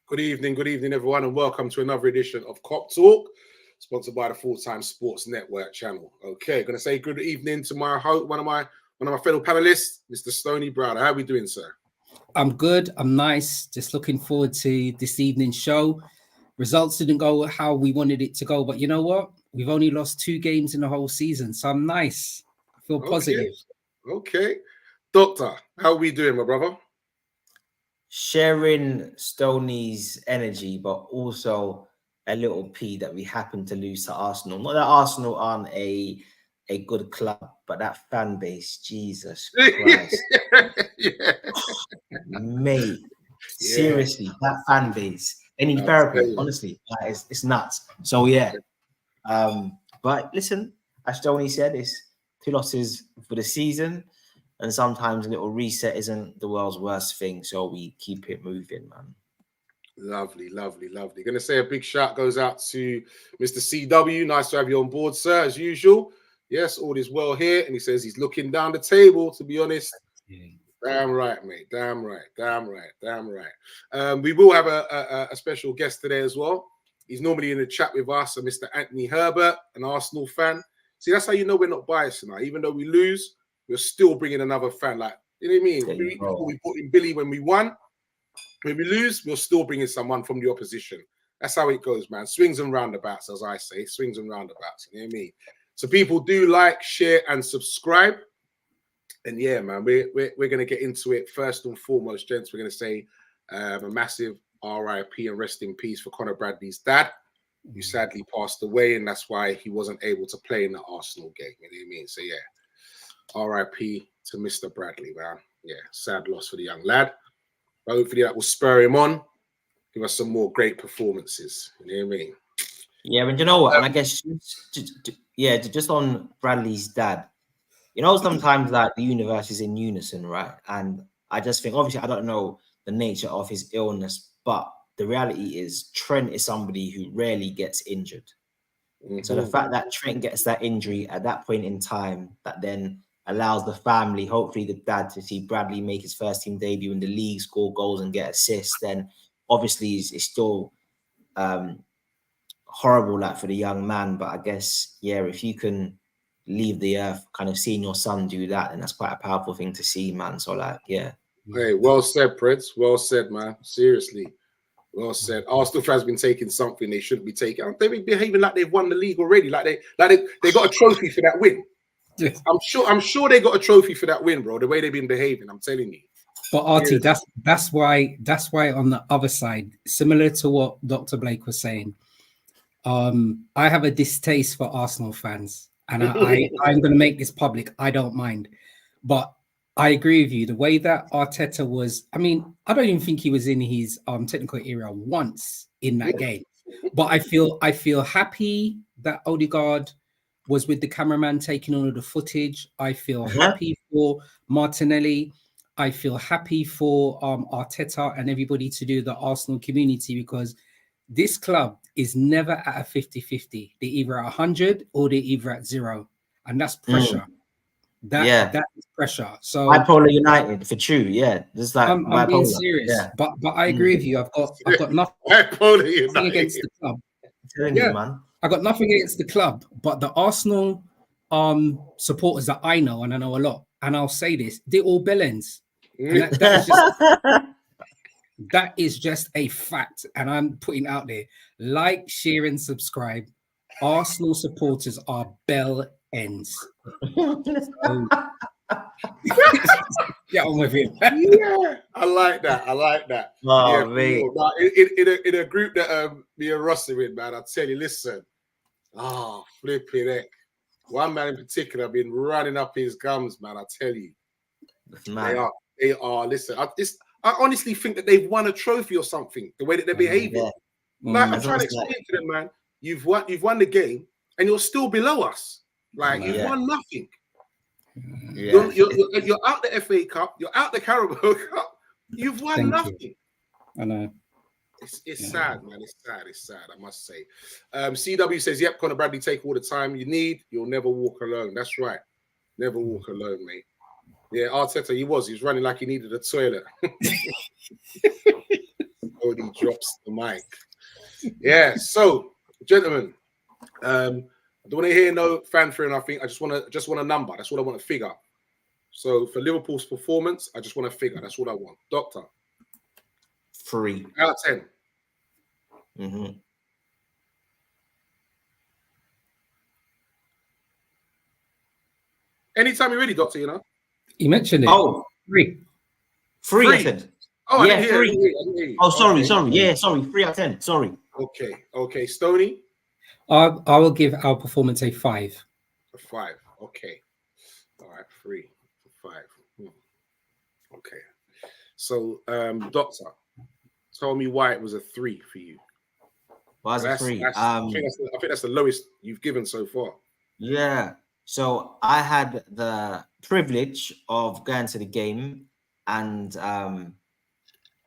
Good evening, everyone, and welcome to another edition of Cop Talk, sponsored by the Full-Time Sports Network channel. Okay, going to say good evening to my host, one of my fellow panelists, Mr. Stoney Browder. How are we doing, sir? I'm good. I'm nice. Just looking forward to this evening's show. Results didn't go how we wanted it to go, but you know what? We've only lost 2 games in the whole season, so I'm nice. I feel positive. Okay. Doctor, how are we doing, my brother? Sharing Stoney's energy, but also a little P that we happen to lose to Arsenal. Not that Arsenal aren't a good club, but that fan base, Jesus Christ. Mate, seriously, that fan base. They need therapy, honestly. It's nuts. So yeah. But listen, as Stoney said, it's 2 losses for the season. And sometimes a little reset isn't the world's worst thing. So we keep it moving, man. Lovely. Going to say a big shout goes out to Mr. CW. Nice to have you on board, sir, as usual. Yes, all is well here. And he says he's looking down the table, to be honest. Yeah. Damn right, mate. Damn right. We will have a special guest today as well. He's normally in the chat with us, Mr. Anthony Herbert, an Arsenal fan. See, that's how you know we're not biased tonight. Even though we lose, we're still bringing another fan. Like, you know what I mean? We put in Billy when we won. When we lose, we're still bringing someone from the opposition. That's how it goes, man. Swings and roundabouts, as I say. Swings and roundabouts. You know what I mean? So people do like, share, and subscribe. And yeah, man, we're going to get into it. First and foremost, gents, we're going to say a massive RIP and rest in peace for Conor Bradley's dad, who sadly passed away, and that's why he wasn't able to play in the Arsenal game. You know what I mean? So yeah. RIP to Mr. Bradley, man. Yeah, sad loss for the young lad. But hopefully that will spur him on, give us some more great performances. You know what I mean? Yeah, and you know what? And I guess, just on Bradley's dad, you know, sometimes like the universe is in unison, right? And I just think, obviously, I don't know the nature of his illness, but the reality is Trent is somebody who rarely gets injured. So the fact that Trent gets that injury at that point in time, that then allows the family, hopefully the dad, to see Bradley make his first team debut in the league, score goals and get assists, then obviously it's still horrible like for the young man. But I guess, yeah, if you can leave the earth kind of seeing your son do that, and that's quite a powerful thing to see, man. So like, yeah. Hey, well said, Preds. Well said, man. Seriously. Well said. Arsenal fans been taking something they shouldn't be taking. They've been behaving like they've won the league already. Like they got a trophy for that win. Yes. I'm sure they got a trophy for that win, bro. The way they've been behaving, I'm telling you. But Artie, that's why on the other side, similar to what Dr. Blake was saying, I have a distaste for Arsenal fans, and I'm going to make this public. I don't mind, but I agree with you. The way that Arteta was, I mean, I don't even think he was in his technical area once in that game, but I feel happy that Odegaard was with the cameraman taking all of the footage. I feel happy for Martinelli. I feel happy for Arteta and everybody to do the Arsenal community, because this club is never at a 50-50. They're either at 100 or they're either at 0. And that's pressure. That is pressure. So bipolar United for true. Yeah. Just like I'm being serious. Yeah. But I agree with you. I've got nothing against the club. I'm telling you, man. I got nothing against the club, but the Arsenal supporters that I know, and I know a lot, and I'll say this, they're all bellends. And that is just a fact. And I'm putting out there, like, share, and subscribe. Arsenal supporters are bell ends. So, get on with it. Yeah, I like that. Oh, mate. In a group that me and Ross are in, man, I tell you, listen. Oh, flipping heck. One man in particular been running up his gums, man. I tell you. They are. Listen, I honestly think that they've won a trophy or something, the way that they're behaving. Yeah. Like, I'm trying to explain to them, man, you've won the game and you're still below us. Like, you've won nothing. Yeah. You're out the FA Cup, you're out the Carabao Cup, you've won nothing. I know. It's sad, man. It's sad, I must say. CW says, yep, Conor Bradley, take all the time you need. You'll never walk alone. That's right. Never walk alone, mate. Yeah, Arteta, he was running like he needed a toilet. Oh, drops the mic. Yeah. So, gentlemen, I don't want to hear no fanfare, and I think I just want a number. That's what I want to figure. So for Liverpool's performance, I just want to figure. That's what I want. Doctor. 3 out of 10. Mm-hmm. Anytime you're ready, Doctor, you know. You mentioned it. Oh, 3. 3 I said. Oh, yeah, I didn't 3. hear you. Oh, sorry, Okay. sorry. Yeah, sorry. 3 out of 10. Sorry. Okay. Stoney? I will give our performance a 5. A 5. Okay. All right, 3, 5. Okay. So, Doctor, tell me why it was a 3 for you. Why is it 3? I think that's the lowest you've given so far. Yeah. So I had the privilege of going to the game, and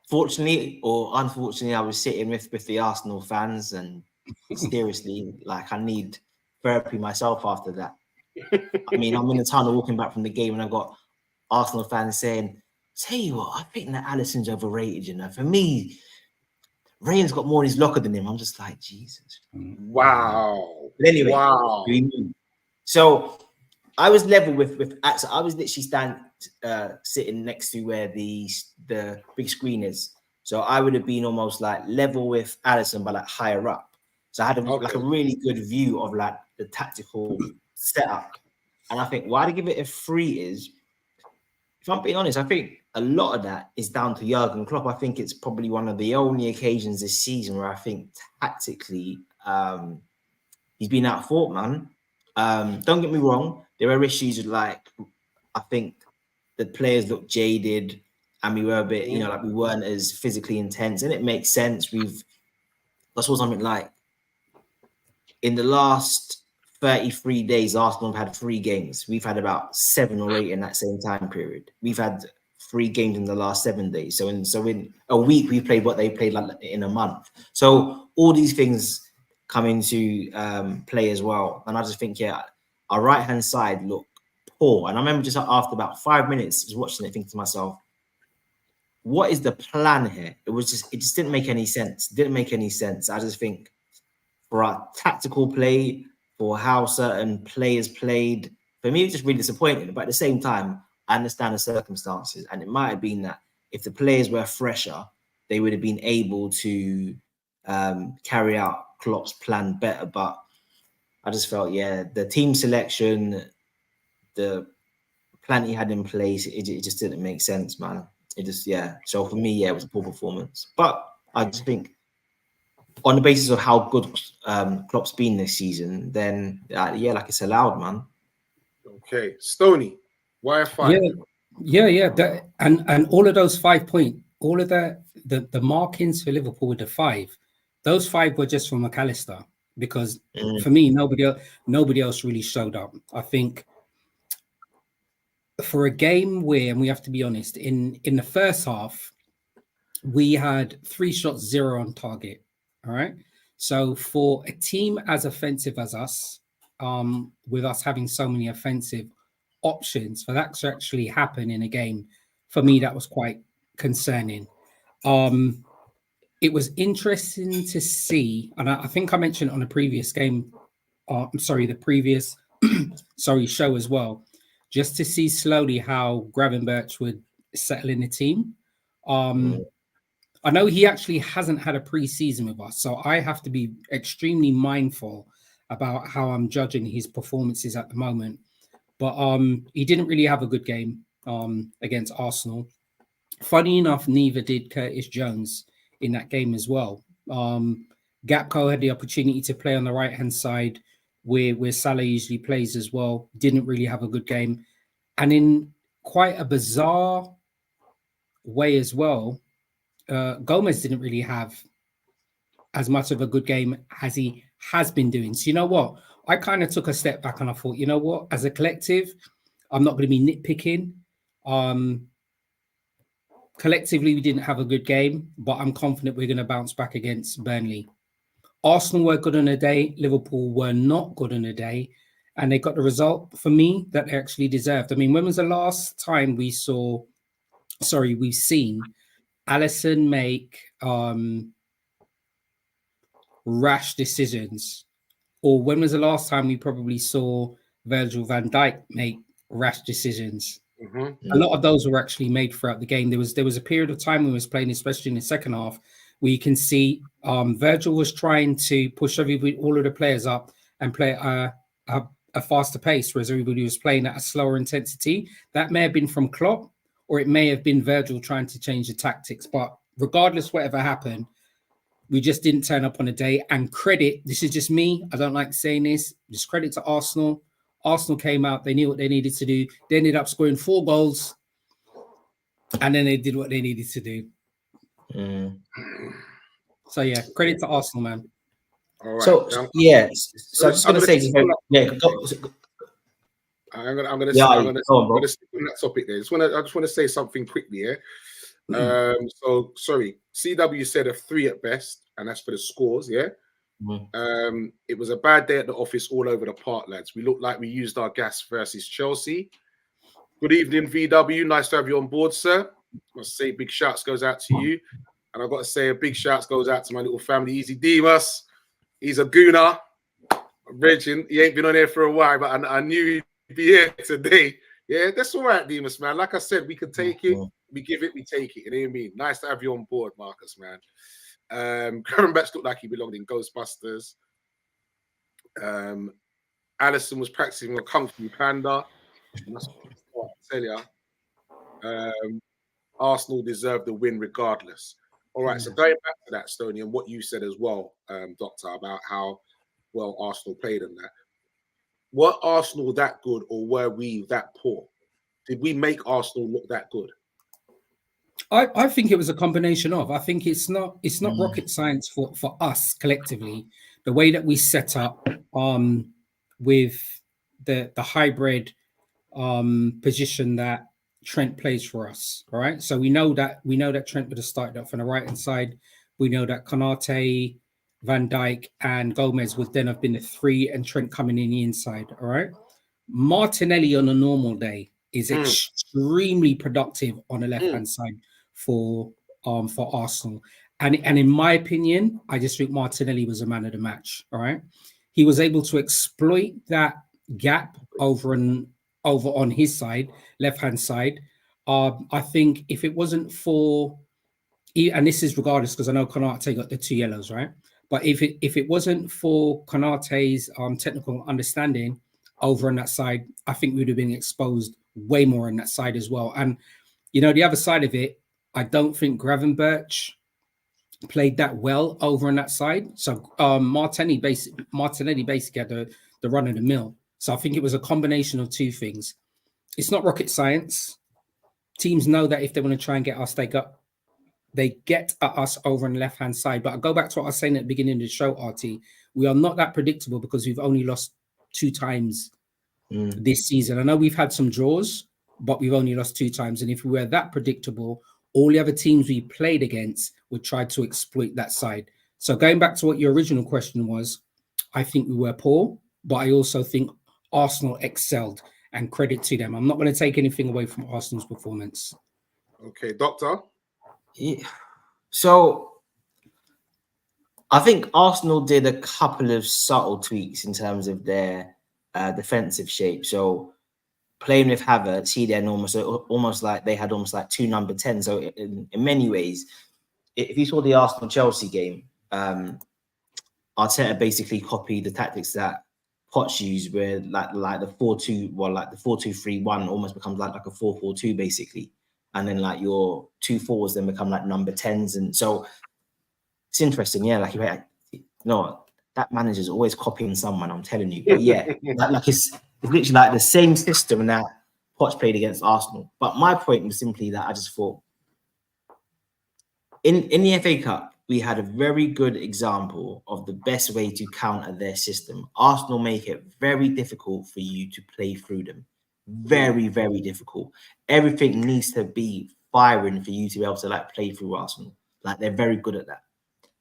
fortunately or unfortunately, I was sitting with the Arsenal fans, and seriously, like, I need therapy myself after that. I mean, I'm in the tunnel walking back from the game, and I've got Arsenal fans saying, "Tell you what, I think that Alisson's overrated. You know, for me, Ryan's got more in his locker than him." I'm just like, Jesus. Wow. But anyway, wow. So I was level with so I was literally sitting next to where the big screen is. So I would have been almost like level with Alisson, but like higher up. So I had like a really good view of like the tactical setup. And I think why to give it a 3 is, if I'm being honest, I think a lot of that is down to Jurgen Klopp. I think it's probably one of the only occasions this season where I think tactically he's been out fought, man. Don't get me wrong, there are issues with, like, I think the players look jaded and we were a bit, you know, like we weren't as physically intense, and it makes sense. That's what something like in the last 33 days, Arsenal have had 3 games. We've had about 7 or 8 in that same time period. We've had 3 games in the last 7 days. So in a week, we played what they played like in a month. So all these things come into play as well. And I just think, yeah, our right-hand side looked poor. And I remember just after about 5 minutes, just watching it, thinking to myself, what is the plan here? It just didn't make any sense. Didn't make any sense. I just think for our tactical play, for how certain players played, for me, it was just really disappointing. But at the same time, I understand the circumstances. And it might have been that if the players were fresher, they would have been able to carry out Klopp's plan better. But I just felt, yeah, the team selection, the plan he had in place, it just didn't make sense, man. It just, yeah. So for me, yeah, it was a poor performance. But I just think on the basis of how good Klopp's been this season, then yeah, like it's allowed, man. Okay, Stoney, why a 5? Yeah. And all of those 5 points, all of the markings for Liverpool with the 5, those 5 were just from McAllister, because for me, nobody else really showed up. I think for a game where, and we have to be honest, in the first half, we had 3 shots, 0 on target. All right. So for a team as offensive as us, with us having so many offensive options, for that to actually happen in a game, for me, that was quite concerning. It was interesting to see, and I think I mentioned on the previous game, the previous show as well, just to see slowly how Gravenberch would settle in the team. I know he actually hasn't had a pre-season with us, so I have to be extremely mindful about how I'm judging his performances at the moment. But he didn't really have a good game against Arsenal. Funny enough, neither did Curtis Jones in that game as well. Gakpo had the opportunity to play on the right-hand side where Salah usually plays as well. Didn't really have a good game. And in quite a bizarre way as well, Gomez didn't really have as much of a good game as he has been doing. So you know what? I kind of took a step back and I thought, you know what? As a collective, I'm not going to be nitpicking. Collectively, we didn't have a good game, but I'm confident we're going to bounce back against Burnley. Arsenal were good on a day. Liverpool were not good on a day. And they got the result, for me, that they actually deserved. I mean, when was the last time we've seen Alisson make rash decisions, or when was the last time we probably saw Virgil van Dijk make rash decisions? A lot of those were actually made throughout the game. There was a period of time when we was playing, especially in the second half, where you can see Virgil was trying to push all of the players up and play a faster pace, whereas everybody was playing at a slower intensity. That may have been from Klopp, or it may have been Virgil trying to change the tactics. But regardless, whatever happened, we just didn't turn up on a day. And credit, this is just me, I don't like saying this, just credit to Arsenal. Arsenal came out, they knew what they needed to do. They ended up scoring 4 goals, and then they did what they needed to do. So, yeah, credit to Arsenal, man. All right. So I'm just going to say, I'm going to stick on that topic there. I just want to say something quickly here. So sorry, CW said a 3 at best, and that's for the scores. Yeah. It was a bad day at the office all over the park, lads. We looked like we used our gas versus Chelsea. Good evening, VW. Nice to have you on board, sir. I must say big shouts goes out to you, and I've got to say a big shouts goes out to my little family, Easy Demas. He's a gooner. Regin, he ain't been on here for a while, but I knew he'd be here today. Yeah, that's all right, Demas, man. Like I said, we can take it, we give it, we take it. You know what I mean? Nice to have you on board, Marcus, man. Gravenberch looked like he belonged in Ghostbusters. Allison was practicing a Kung Fu Panda. That's what I tell you. Arsenal deserved the win regardless. All right, so going back to that, Stoney, and what you said as well, Doctor, about how well Arsenal played in that. Were Arsenal that good, or were we that poor? Did we make Arsenal look that good? I think it was a combination of. I think it's not rocket science for us collectively. The way that we set up with the hybrid position that Trent plays for us. All right. So we know that Trent would have started up from the right hand side. We know that Konate, Van Dijk, and Gomez would then have been the 3, and Trent coming in the inside. All right. Martinelli on a normal day is extremely productive on the left hand side for Arsenal. And in my opinion, I just think Martinelli was a man of the match. All right. He was able to exploit that gap over on his side, left-hand side. I think if it wasn't for, and this is regardless, because I know Konate got the 2 yellows, right? But if it wasn't for Konate's technical understanding over on that side, I think we would have been exposed way more on that side as well. And, you know, the other side of it, I don't think Gravenberch played that well over on that side. So Martinelli basically had the run of the mill. So I think it was a combination of 2 things. It's not rocket science. Teams know that if they want to try and get us, they get at us over on the left-hand side. But I go back to what I was saying at the beginning of the show, RT. We are not that predictable because we've only lost 2 times this season. I know we've had some draws, but we've only lost 2 times. And if we were that predictable, all the other teams we played against would try to exploit that side. So going back to what your original question was, I think we were poor, but I also think Arsenal excelled, and credit to them. I'm not going to take anything away from Arsenal's performance. Okay, Doctor? Yeah. So I think Arsenal did a couple of subtle tweaks in terms of their defensive shape. So playing with Havertz, he then almost like they had almost like 2 number 10. So in many ways, if you saw the Arsenal-Chelsea game, Arteta basically copied the tactics that Poch used, where like the 4-2, well, like the 4-2-3-1 almost becomes like a 4-4-2 basically, and then like your 2 forwards then become like number 10s, and so it's interesting, yeah. Like that manager's always copying someone, I'm telling you. But yeah, like it's literally like the same system that Poch played against Arsenal. But my point was simply that I just thought in the FA Cup, we had a very good example of the best way to counter their system. Arsenal make it very difficult for you to play through them. Very, very difficult. Everything needs to be firing for you to be able to like play through Arsenal. Like they're very good at that,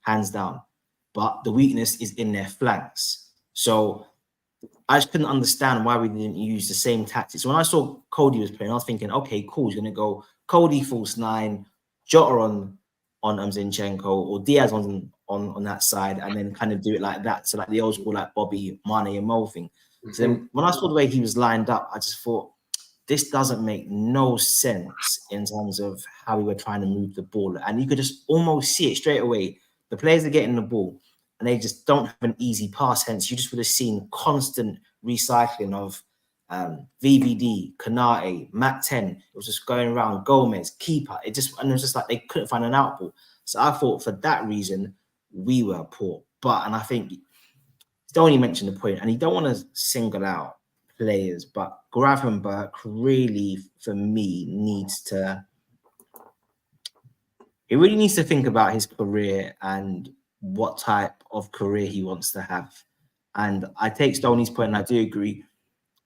hands down. But the weakness is in their flanks. So I just couldn't understand why we didn't use the same tactics. When I saw Cody was playing, I was thinking, okay, cool. He's going to go Cody false 9, Jota on on Zinchenko or Diaz on that side, and then kind of do it like that. So like the old school, like Bobby, Mane, and Mo thing. So then when I saw the way he was lined up, I just thought, this doesn't make no sense in terms of how we were trying to move the ball. And you could just almost see it straight away. The players are getting the ball and they just don't have an easy pass. Hence, you just would have seen constant recycling of VVD, Kanate, Matt 10. It was just going around, Gomez, keeper. And it was just like they couldn't find an outball. So I thought for that reason, we were poor. And I think Stoney mentioned the point, and you don't want to single out players, but Gravenberch really, for me, needs to think about his career and what type of career he wants to have. And I take Stoney's point, and I do agree.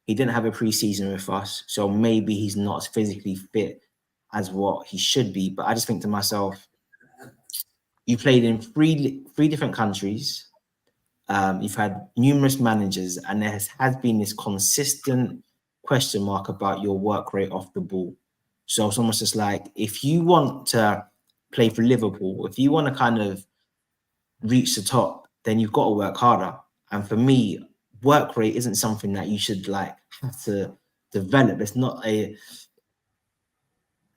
He didn't have a preseason with us, so maybe he's not as physically fit as what he should be. But I just think to myself, you played in three different countries. You've had numerous managers, and there has been this consistent question mark about your work rate off the ball. So it's almost just like, if you want to play for Liverpool, if you want to kind of reach the top, then you've got to work harder. And for me, work rate isn't something that you should like have to develop. It's not an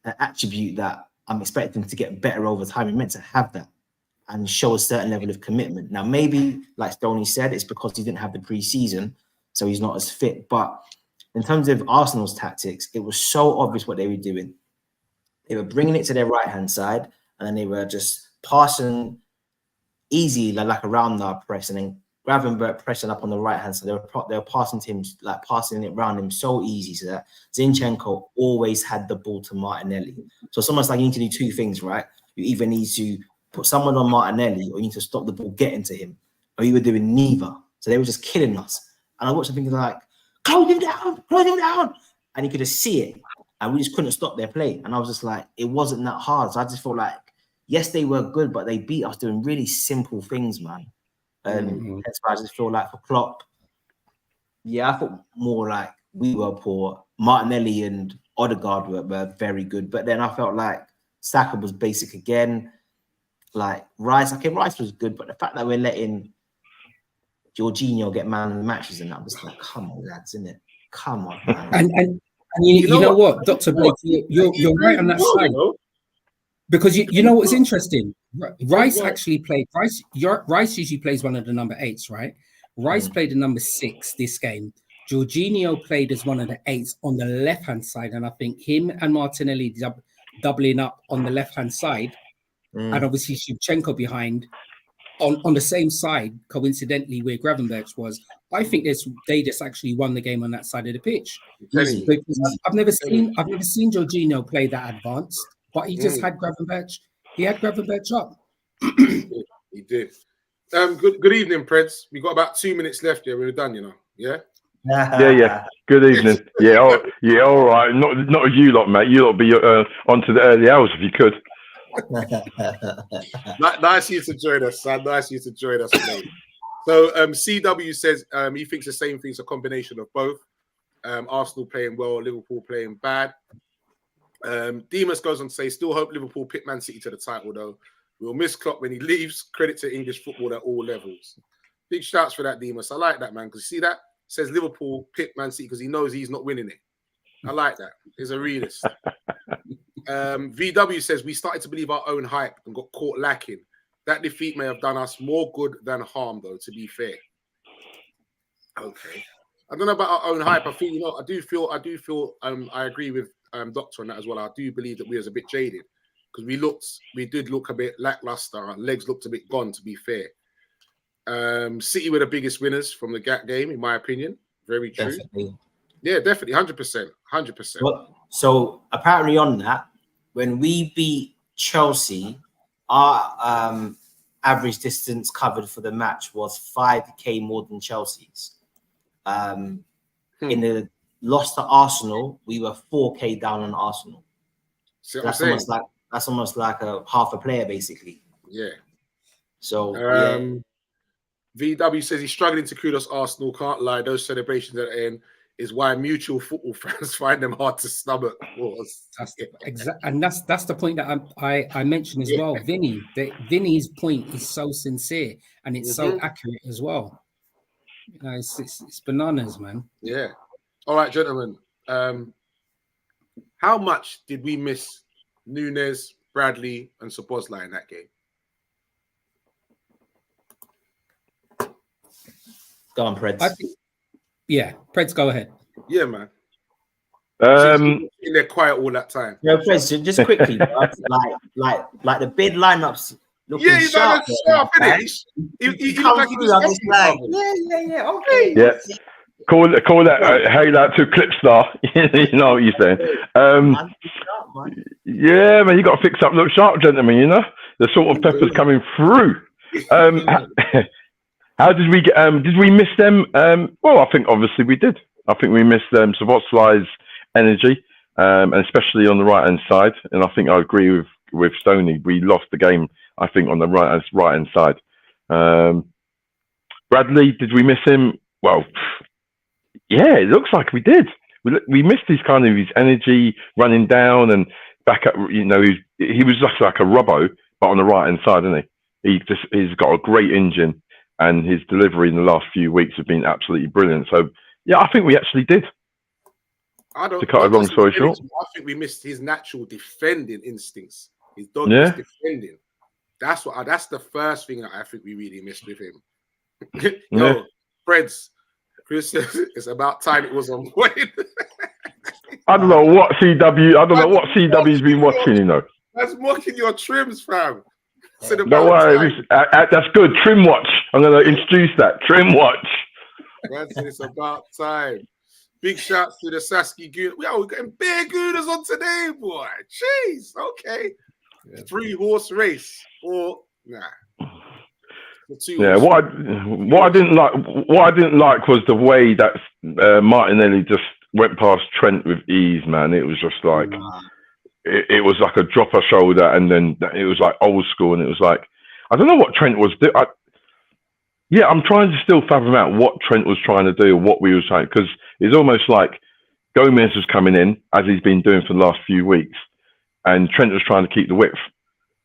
attribute that I'm expecting to get better over time. You're meant to have that and show a certain level of commitment. Now, maybe, like Stoney said, it's because he didn't have the pre-season, so he's not as fit. But in terms of Arsenal's tactics, it was so obvious what they were doing. They were bringing it to their right-hand side, and then they were just passing easy, like a Roundup press, and then Gravenberch pressing up on the right-hand side. They were passing to him, like passing it around him so easy, so that Zinchenko always had the ball to Martinelli. So it's almost like you need to do two things, right? You either need to put someone on Martinelli, or you need to stop the ball getting to him, or you were doing neither. So they were just killing us. And I watched them thinking like, close him down. And you could just see it. And we just couldn't stop their play. And I was just like, it wasn't that hard. So I just felt like, yes, they were good, but they beat us doing really simple things, man. And that's why I just feel like for Klopp, yeah, I thought more like we were poor. Martinelli and Odegaard were very good. But then I felt like Saka was basic again. Like Rice was good, but the fact that we're letting Jorginho get man of the matches, and I'm just like, come on, lads, isn't it? Come on, man. And you know what, Dr. Blake, you're right on that side. Because you know what's interesting? Rice actually played. Rice usually plays one of the number 8s, right? Rice played the number 6 this game. Jorginho played as one of the 8s on the left-hand side, and I think him and Martinelli doubling up on the left-hand side. And obviously Shevchenko behind on the same side, coincidentally, where Gravenberch was. I think they just actually won the game on that side of the pitch. Because I've never seen Jorginho play that advanced, but he just had Gravenberch. He had Gravenberch up. He did. Good evening, Preds. We got about 2 minutes left here. We're done, you know. Yeah. Yeah. Good evening. Yeah. All right. Not you lot, mate. You lot be on to the early hours if you could. Nice you to join us, son. Nice you to join us, mate. So CW says he thinks the same thing. It's a combination of both. Arsenal playing well, Liverpool playing bad. Demas goes on to say, still hope Liverpool pit Man City to the title, though. We'll miss Klopp when he leaves. Credit to English football at all levels. Big shouts for that, Demas. I like that, man, because see that? Says Liverpool pit Man City because he knows he's not winning it. I like that. He's a realist. VW says, we started to believe our own hype and got caught lacking. That defeat may have done us more good than harm, though, to be fair. Okay. I don't know about our own hype. I feel, I do feel, I agree with Doctor on that as well. I do believe that we was a bit jaded because we did look a bit lackluster. Our legs looked a bit gone, to be fair. City were the biggest winners from the game, in my opinion. Very true. Definitely. Yeah, definitely. 100%. 100%. Well, so apparently on that, when we beat Chelsea, our average distance covered for the match was 5K more than Chelsea's. In the loss to Arsenal, we were 4K down on Arsenal. So that's almost like a half a player, basically. Yeah. So VW says he's struggling to kudos Arsenal. Can't lie, those celebrations at the end. is why mutual football fans find them hard to stomach. And that's the point that I mentioned as well. Vinny's point is so sincere and it's so accurate as well. You know, it's bananas, man. Yeah. All right, gentlemen. How much did we miss Nunes, Bradley, and Szoboszlai in that game? Go on, Preds. Preds, go ahead. Yeah, man. In there quiet all that time. No, Preds, just quickly, like the bid lineups. Yeah, he's sharp, isn't he? He looked like he was yeah. Okay. Yeah. Call that hey that to Clipstar. You know what you're saying. Yeah, man, you got to fix up, look sharp, gentlemen. You know the sort of peppers coming through. How did we get? Did we miss them? Well, I think obviously we did. I think we missed Szoboszlai's energy, and especially on the right hand side. And I think I agree with Stoney. We lost the game, I think, on the right hand side. Bradley, did we miss him? Well, yeah, it looks like we did. We missed his energy running down and back up. You know, he was just like a Robbo, but on the right hand side, isn't he? He's got a great engine, and his delivery in the last few weeks have been absolutely brilliant. So yeah, I think we actually did. To cut a long story short, I think we missed his natural defending instincts. His doggedness defending. That's the first thing that I think we really missed with him. Freds, Chris says it's about time it was on point. I don't know what CW's been watching, you know. That's mocking your trims, fam. Don't worry, that's good. Trim watch. I'm going to introduce that. Trim watch. It's about time. Big shouts to the Sasky Goon. We're getting big Gooners on today, boy. Jeez. Okay. 3-horse race or nah. Yeah. What I didn't like was the way that Martinelli just went past Trent with ease, man. It was just like it was like a drop of shoulder, and then it was like old school, and it was like I don't know what Trent was doing. I'm trying to still fathom out what Trent was trying to do, what we was trying, because it's almost like Gomez was coming in, as he's been doing for the last few weeks, and Trent was trying to keep the width.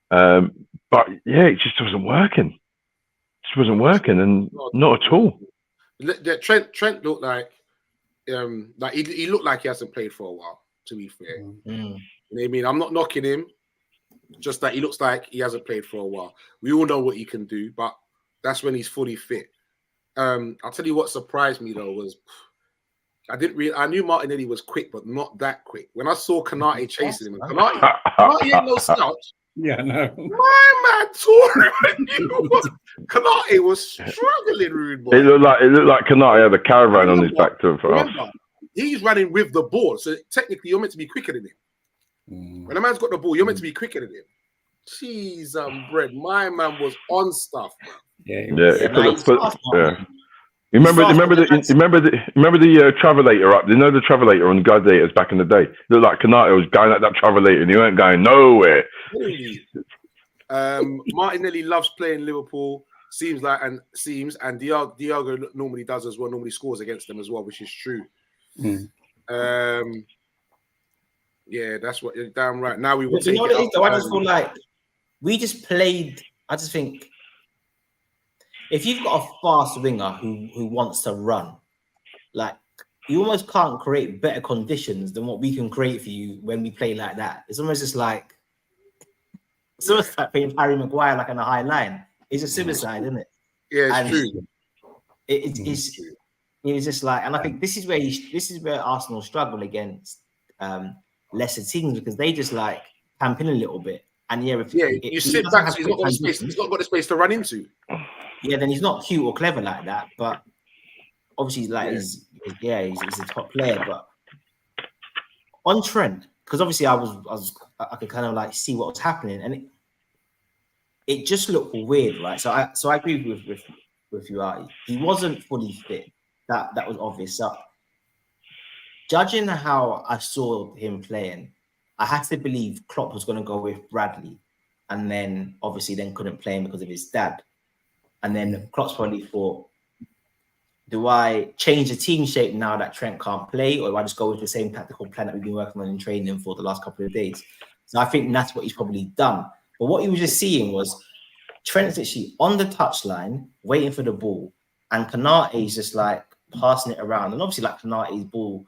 But yeah, it just wasn't working. It just wasn't working, and not at all. Trent looked like he looked like he hasn't played for a while, to be fair. You know what I mean? I'm not knocking him, just that he looks like he hasn't played for a while. We all know what he can do, but that's when he's fully fit. I'll tell you what surprised me though was I knew Martinelli was quick, but not that quick. When I saw Kanate chasing him, Kanate ain't no slouch. Yeah, no. My man tore him. Kanate was struggling, rude boy. It looked like Kanate had a caravan on his back to remember, he's running with the ball, so technically you're meant to be quicker than him. When a man's got the ball, you're meant to be quicker than him. Jeez, bread. My man was on stuff, man. Yeah. Remember the travelator up? You know the travelator on Gladiators back in the day? It looked like Kanate was going at that travelator and he weren't going nowhere. Martinelli loves playing Liverpool. Seems and Diago normally does as well. Normally scores against them as well, which is true. Yeah, that's what you're damn right. Now we will take it up. I just feel like we just played. I just think if you've got a fast winger who wants to run, like you almost can't create better conditions than what we can create for you when we play like that. It's almost just like playing Harry Maguire like on a high line. It's a suicide, isn't it? Yeah, it's true. It's just like, and I think this is where Arsenal struggle against lesser teams because they just like camp in a little bit. And you sit back, so he's not got the space. He's not got the space to run into. Yeah, then he's not cute or clever like that. But obviously, he's a top player. But on Trent, because obviously I could kind of like see what was happening, and it just looked weird, right? So I agree with you, Artie. He wasn't fully fit. That was obvious. So judging how I saw him playing, I had to believe Klopp was going to go with Bradley, and then obviously couldn't play him because of his dad. And then Klopp's probably thought, do I change the team shape now that Trent can't play, or do I just go with the same tactical plan that we've been working on in training for the last couple of days? So I think that's what he's probably done. But what he was just seeing was Trent's actually on the touchline waiting for the ball, and Konate is just like passing it around. And obviously, like Konate's ball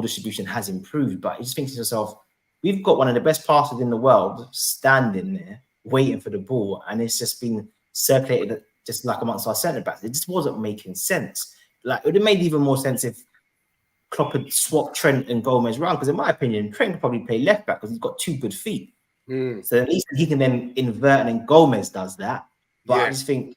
distribution has improved, but he just thinks to himself, we've got one of the best passers in the world standing there waiting for the ball, and it's just been circulated just like amongst our centre backs. It just wasn't making sense. Like, it would have made even more sense if Klopp had swapped Trent and Gomez around, because in my opinion, Trent could probably play left back because he's got 2 good feet. So at least he can then invert, and then Gomez does that. But I just think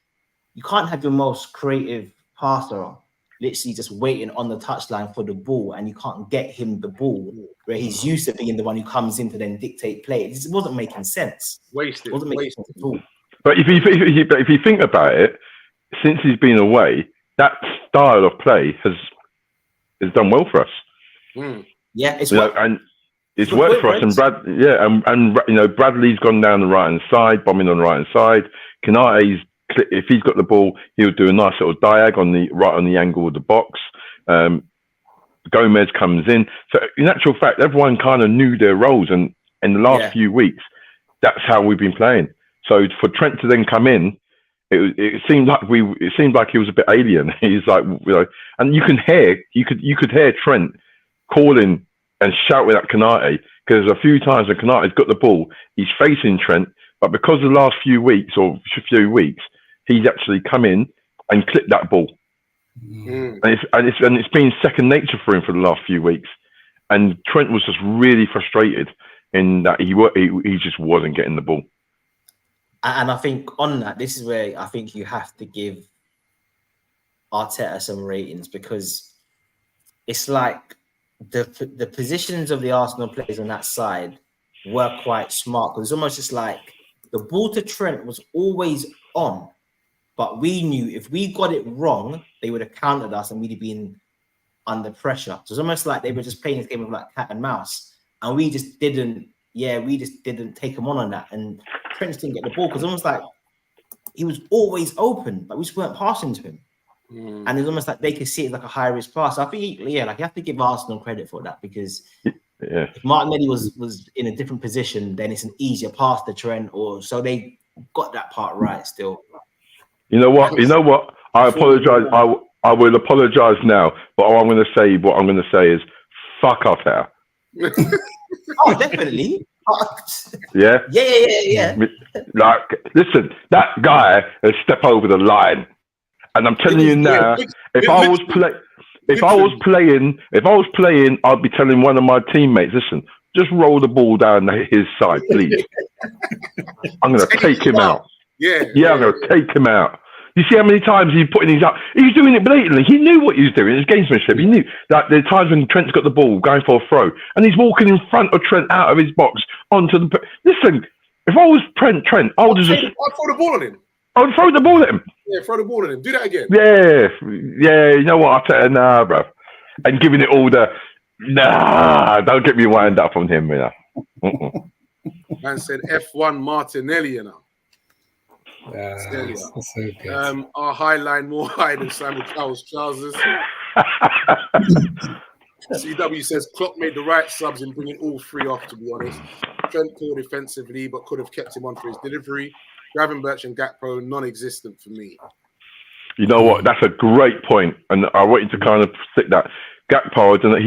you can't have your most creative passer literally just waiting on the touchline for the ball, and you can't get him the ball where he's used to being the one who comes in to then dictate play. It just wasn't making sense. Wasted. It wasn't making sense at all. But if you think about it, since he's been away, that style of play has done well for us. Yeah, it's and it's worked for us. And Bradley's gone down the right hand side, bombing on the right hand side. Konate's, if he's got the ball, he'll do a nice little diag on the angle of the box. Gomez comes in. So in actual fact, everyone kind of knew their roles, and in the last few weeks, that's how we've been playing. So for Trent to then come in, it seemed like he was a bit alien. He's like, and you could hear Trent calling and shouting at Konate, because a few times when Konate's got the ball, he's facing Trent, but because of the last few weeks, he's actually come in and clipped that ball, and it's been second nature for him for the last few weeks. And Trent was just really frustrated in that he just wasn't getting the ball. And I think on that, this is where I think you have to give Arteta some ratings, because it's like the positions of the Arsenal players on that side were quite smart. Because it's almost just like the ball to Trent was always on, but we knew if we got it wrong, they would have countered us and we'd have been under pressure. So it's almost like they were just playing this game of like cat and mouse, and we just didn't take them on that. And Trent didn't get the ball because almost like he was always open, but we just weren't passing to him. And it's almost like they could see it as like a high risk pass. So I think, you have to give Arsenal credit for that, because if Martinelli was in a different position, then it's an easier pass to Trent, or so they got that part right still. You know what? I apologize. I will apologize now, but what I'm going to say is fuck Arteta. Oh, definitely. Yeah. Like, listen, that guy has stepped over the line, and I'm telling you now, if I was playing, I'd be telling one of my teammates, listen, just roll the ball down his side, please. I'm going to take him out. I'm going to take him out. You see how many times he's putting these up? He's doing it blatantly. He knew what he was doing. It's gamesmanship. He knew that there are times when Trent's got the ball going for a throw, and he's walking in front of Trent out of his box onto the. Listen, if I was Trent, I would just. I'd throw the ball on him. I would throw the ball at him. Yeah, throw the ball at him. Do that again. Yeah. You know what? I'll tell you, nah, bro. And giving it all the. Nah, don't get me wound up on him, Man said F1 Martinelli, That's so good. Our high line more high than Simon Cowell's trousers. CW says Klopp made the right subs in bringing all 3 off, to be honest. Trent called defensively, but could have kept him on for his delivery. Gravenberch and Gakpo, non-existent for me. You know what? That's a great point, and I want you to kind of stick that. Gakpo, I don't know,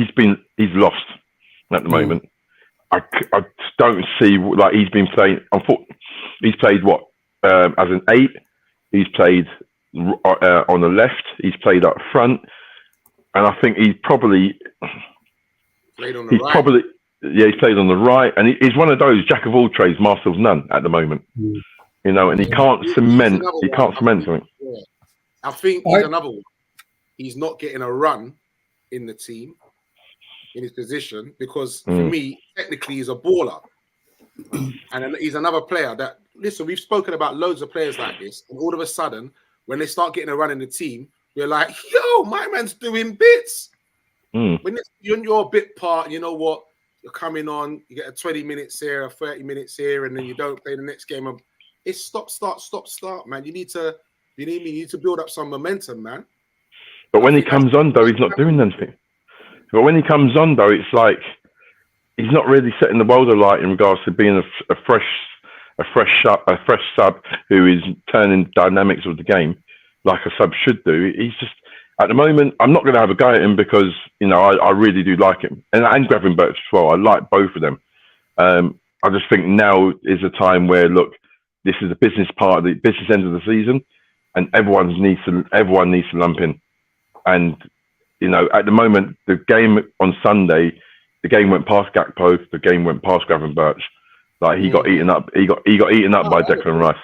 he's lost at the moment. I don't see, like, he's been playing. He's played what? As an 8, he's played on the left, he's played up front, and I think he's probably played on the right. He's played on the right, and he's one of those jack of all trades, master of none at the moment. And he can't cement. He can't cement something. Yeah. I think he's another one. He's not getting a run in the team in his position because for me, technically, he's a baller, and he's another player that. Listen, we've spoken about loads of players like this, and all of a sudden, when they start getting a run in the team, we're like, yo, my man's doing bits. When you're in your bit part, you know what? You're coming on, you get a 20 minutes here, a 30 minutes here, and then you don't play the next game. It's stop, start, man. You need to build up some momentum, man. But when he comes on, though, he's not doing anything. But when he comes on, though, it's like he's not really setting the world alight in regards to being a fresh sub who is turning dynamics of the game like a sub should do. He's just, at the moment, I'm not going to have a go at him because, I really do like him. And Gravenberch as well. I like both of them. I just think now is a time where, look, this is the business part of the business end of the season, and everyone needs to lump in. And, at the moment, the game on Sunday, the game went past Gakpo, the game went past Gravenberch. Like, he got eaten up. He got eaten up by Declan Rice.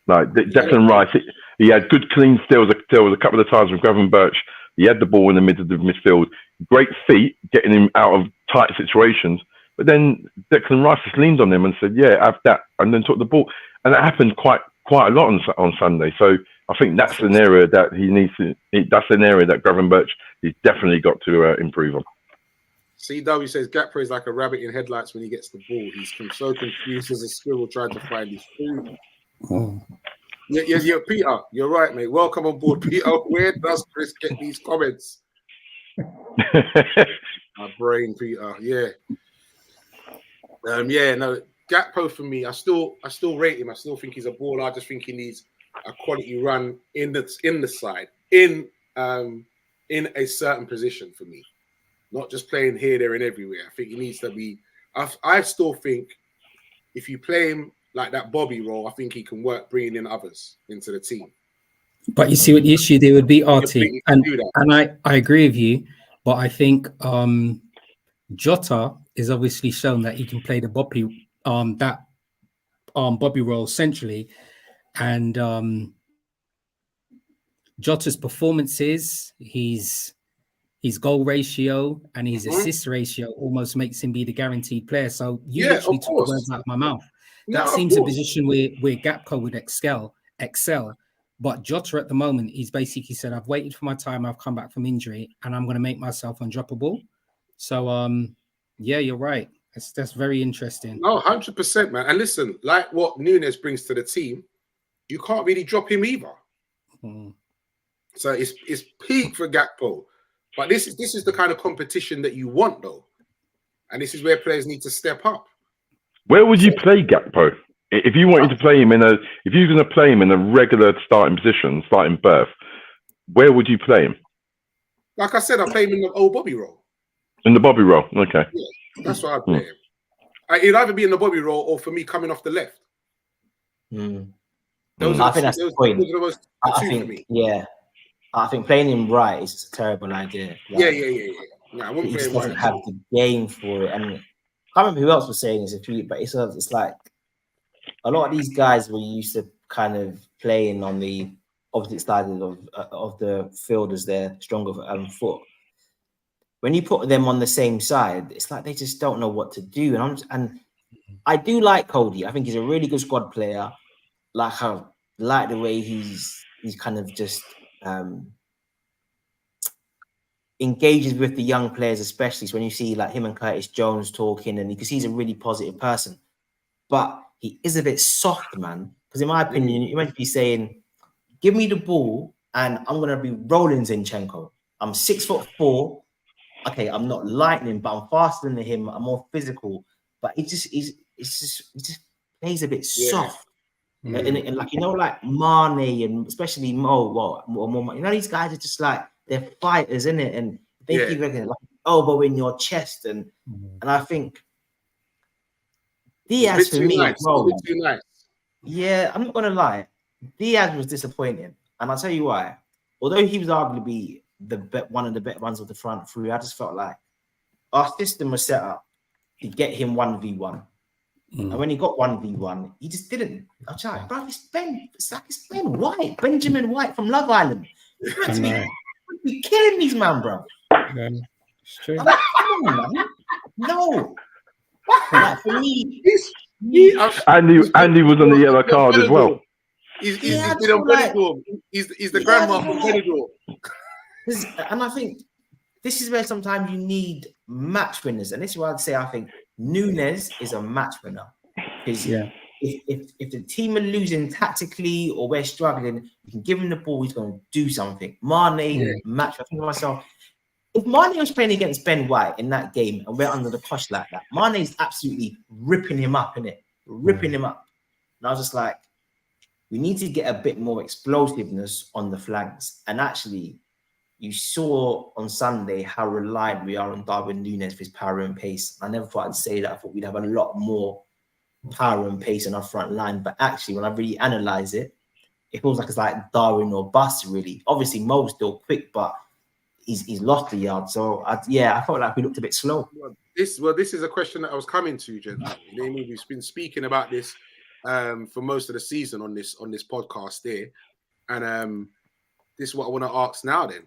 Like, Declan Rice, he had good clean steals. There was a couple of times with Gravenberch. He had the ball in the middle of the midfield. Great feet, getting him out of tight situations. But then Declan Rice just leaned on him and said, "Yeah, have that," and then took the ball. And that happened quite a lot on Sunday. So I think that's an area that he needs to. That's an area that Gravenberch he's definitely got to improve on. CW says Gakpo is like a rabbit in headlights when he gets the ball. He's so confused as a squirrel trying to find his food. Oh. Yeah, Peter, you're right, mate. Welcome on board, Peter. Where does Chris get these comments? My brain, Peter. Yeah. No, Gakpo for me, I still rate him. I still think he's a baller. I just think he needs a quality run in the side, in a certain position for me. Not just playing here, there, and everywhere. I think he needs to be. I still think if you play him like that Bobby role, I think he can work bringing in others into the team. But you see what the issue there would be, Artie, and I agree with you, but I think Jota is obviously shown that he can play the Bobby Bobby role centrally, and Jota's performances, his goal ratio and his assist ratio almost makes him be the guaranteed player. So you literally took the words out of my mouth. That seems a position where Gakpo would excel. But Jota at the moment, he's basically said, I've waited for my time, I've come back from injury, and I'm going to make myself undroppable. So, yeah, you're right. That's very interesting. No, 100%, man. And listen, like what Nunes brings to the team, you can't really drop him either. So it's peak for Gakpo. But this is the kind of competition that you want, though. And this is where players need to step up. Where would you play Gakpo? If you wanted to play him if you're going to play him in a regular starting position, starting berth, where would you play him? Like I said, I play him in the old Bobby role. In the Bobby role, okay. Yeah, that's why I play him. It'd either be in the Bobby role or for me coming off the left. I think that's the point. I think playing him right is a terrible idea. Like, yeah. No, I wouldn't play him doesn't have the game for it. And I can't remember who else was saying this, but it's like a lot of these guys were used to kind of playing on the opposite side of the field as their stronger foot. When you put them on the same side, it's like they just don't know what to do. And I do like Cody. I think he's a really good squad player. Like the way he's kind of just engages with the young players, especially so when you see like him and Curtis Jones talking, and you can see he's a really positive person. But he is a bit soft, man. Because in my opinion, you might be saying, "Give me the ball, and I'm gonna be rolling Zinchenko. I'm 6'4". Okay, I'm not lightning, but I'm faster than him. I'm more physical, but he just plays a bit soft, and like like Mane and especially Mo. These guys are just like they're fighters, isn't it? And they keep like elbow in your chest, and I think Diaz for me, too nice. Yeah, I'm not gonna lie, Diaz was disappointing, and I'll tell you why. Although he was arguably one of the better ones of the front three, I just felt like our system was set up to get him 1v1. And when he got 1v1, he just didn't. I was like, bro, it's Ben White, Benjamin White from Love Island. You're killing these man, bro. It's true. I'm like, come on, man. No. Like, for me, Andy was on the yellow card as well. He's the grandma from Benidorm. And I think this is where sometimes you need match winners. And this is why I'd say I think Nunes is a match winner. Because if the team are losing tactically or we're struggling, you can give him the ball. He's going to do something. Mane match. I think to myself, if Mane was playing against Ben White in that game and we're under the cosh like that, Mane's absolutely ripping him up, innit? Ripping him up. And I was just like, we need to get a bit more explosiveness on the flanks. And actually, you saw on Sunday how reliant we are on Darwin Núñez for his power and pace. I never thought I'd say that. I thought we'd have a lot more power and pace in our front line. But actually, when I really analyze it, it feels like it's like Darwin or bust, really. Obviously, Mo's still quick, but he's lost the yard. So, I felt like we looked a bit slow. This is a question that I was coming to, gentlemen. You know what I mean? We've been speaking about this for most of the season on this podcast there. And this is what I want to ask now then.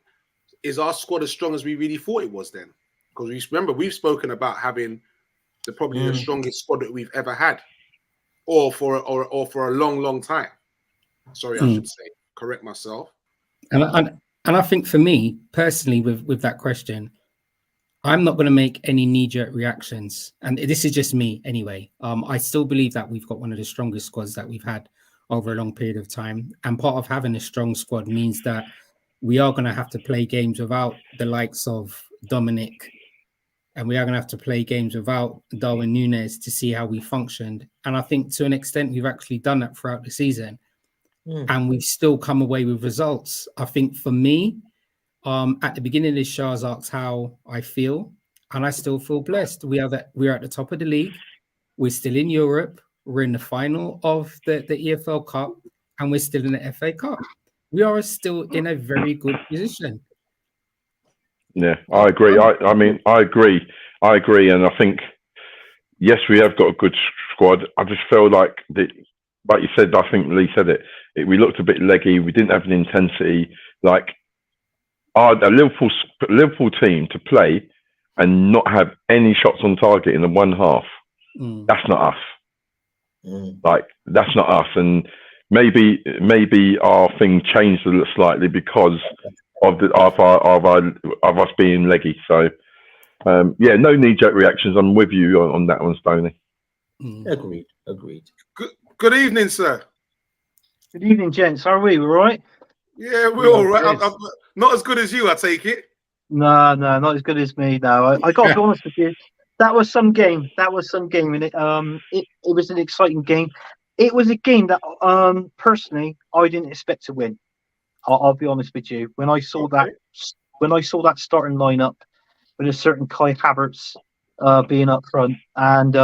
Is our squad as strong as we really thought it was then? Because we've spoken about having probably the strongest squad that we've ever had, or for a long time. Sorry, I should say. Correct myself. And I think for me personally, with that question, I'm not going to make any knee-jerk reactions, and this is just me anyway. I still believe that we've got one of the strongest squads that we've had over a long period of time, and part of having a strong squad means that we are going to have to play games without the likes of Dominic, and we are going to have to play games without Darwin Núñez to see how we functioned. And I think to an extent, we've actually done that throughout the season, and we've still come away with results. I think for me, at the beginning of this show, I was asked how I feel, and I still feel blessed. We're at the top of the league. We're still in Europe. We're in the final of the EFL Cup, and we're still in the FA Cup. We are still in a very good position. Yeah, I agree. I mean, I agree. And I think, yes, we have got a good squad. I just feel like you said, I think Lee said it, we looked a bit leggy. We didn't have an intensity. Like, a Liverpool team to play and not have any shots on target in the one half, that's not us. Like, that's not us. And maybe our thing changed a little slightly because of us being leggy. So no knee-jerk reactions. I'm with you on that one, Stoney. Agreed. Good evening, sir. Good evening, gents. How are we? All right? Yeah, we're all right. I'm not as good as you, I take it. No, not as good as me. No, I got to be honest with you. That was some game. And it was an exciting game. It was a game that personally I didn't expect to win. I'll be honest with you. When I saw that starting lineup with a certain Kai Havertz being up front, and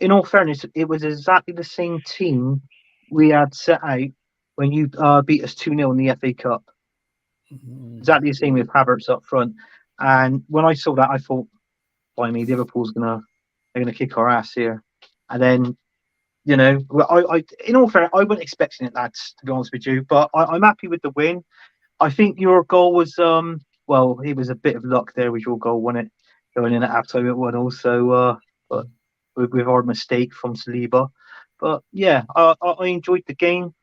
in all fairness, it was exactly the same team we had set out when you beat us 2-0 in the FA Cup. Exactly the same with Havertz up front. And when I saw that, I thought, by me, Liverpool's they're gonna kick our ass here. And then, you know, I in all fairness, I wasn't expecting it, lads, to be honest with you. But I'm happy with the win. I think your goal was it was a bit of luck there with your goal, wasn't it? Going in at half-time at 1 also, but with our mistake from Saliba. But yeah, I enjoyed the game.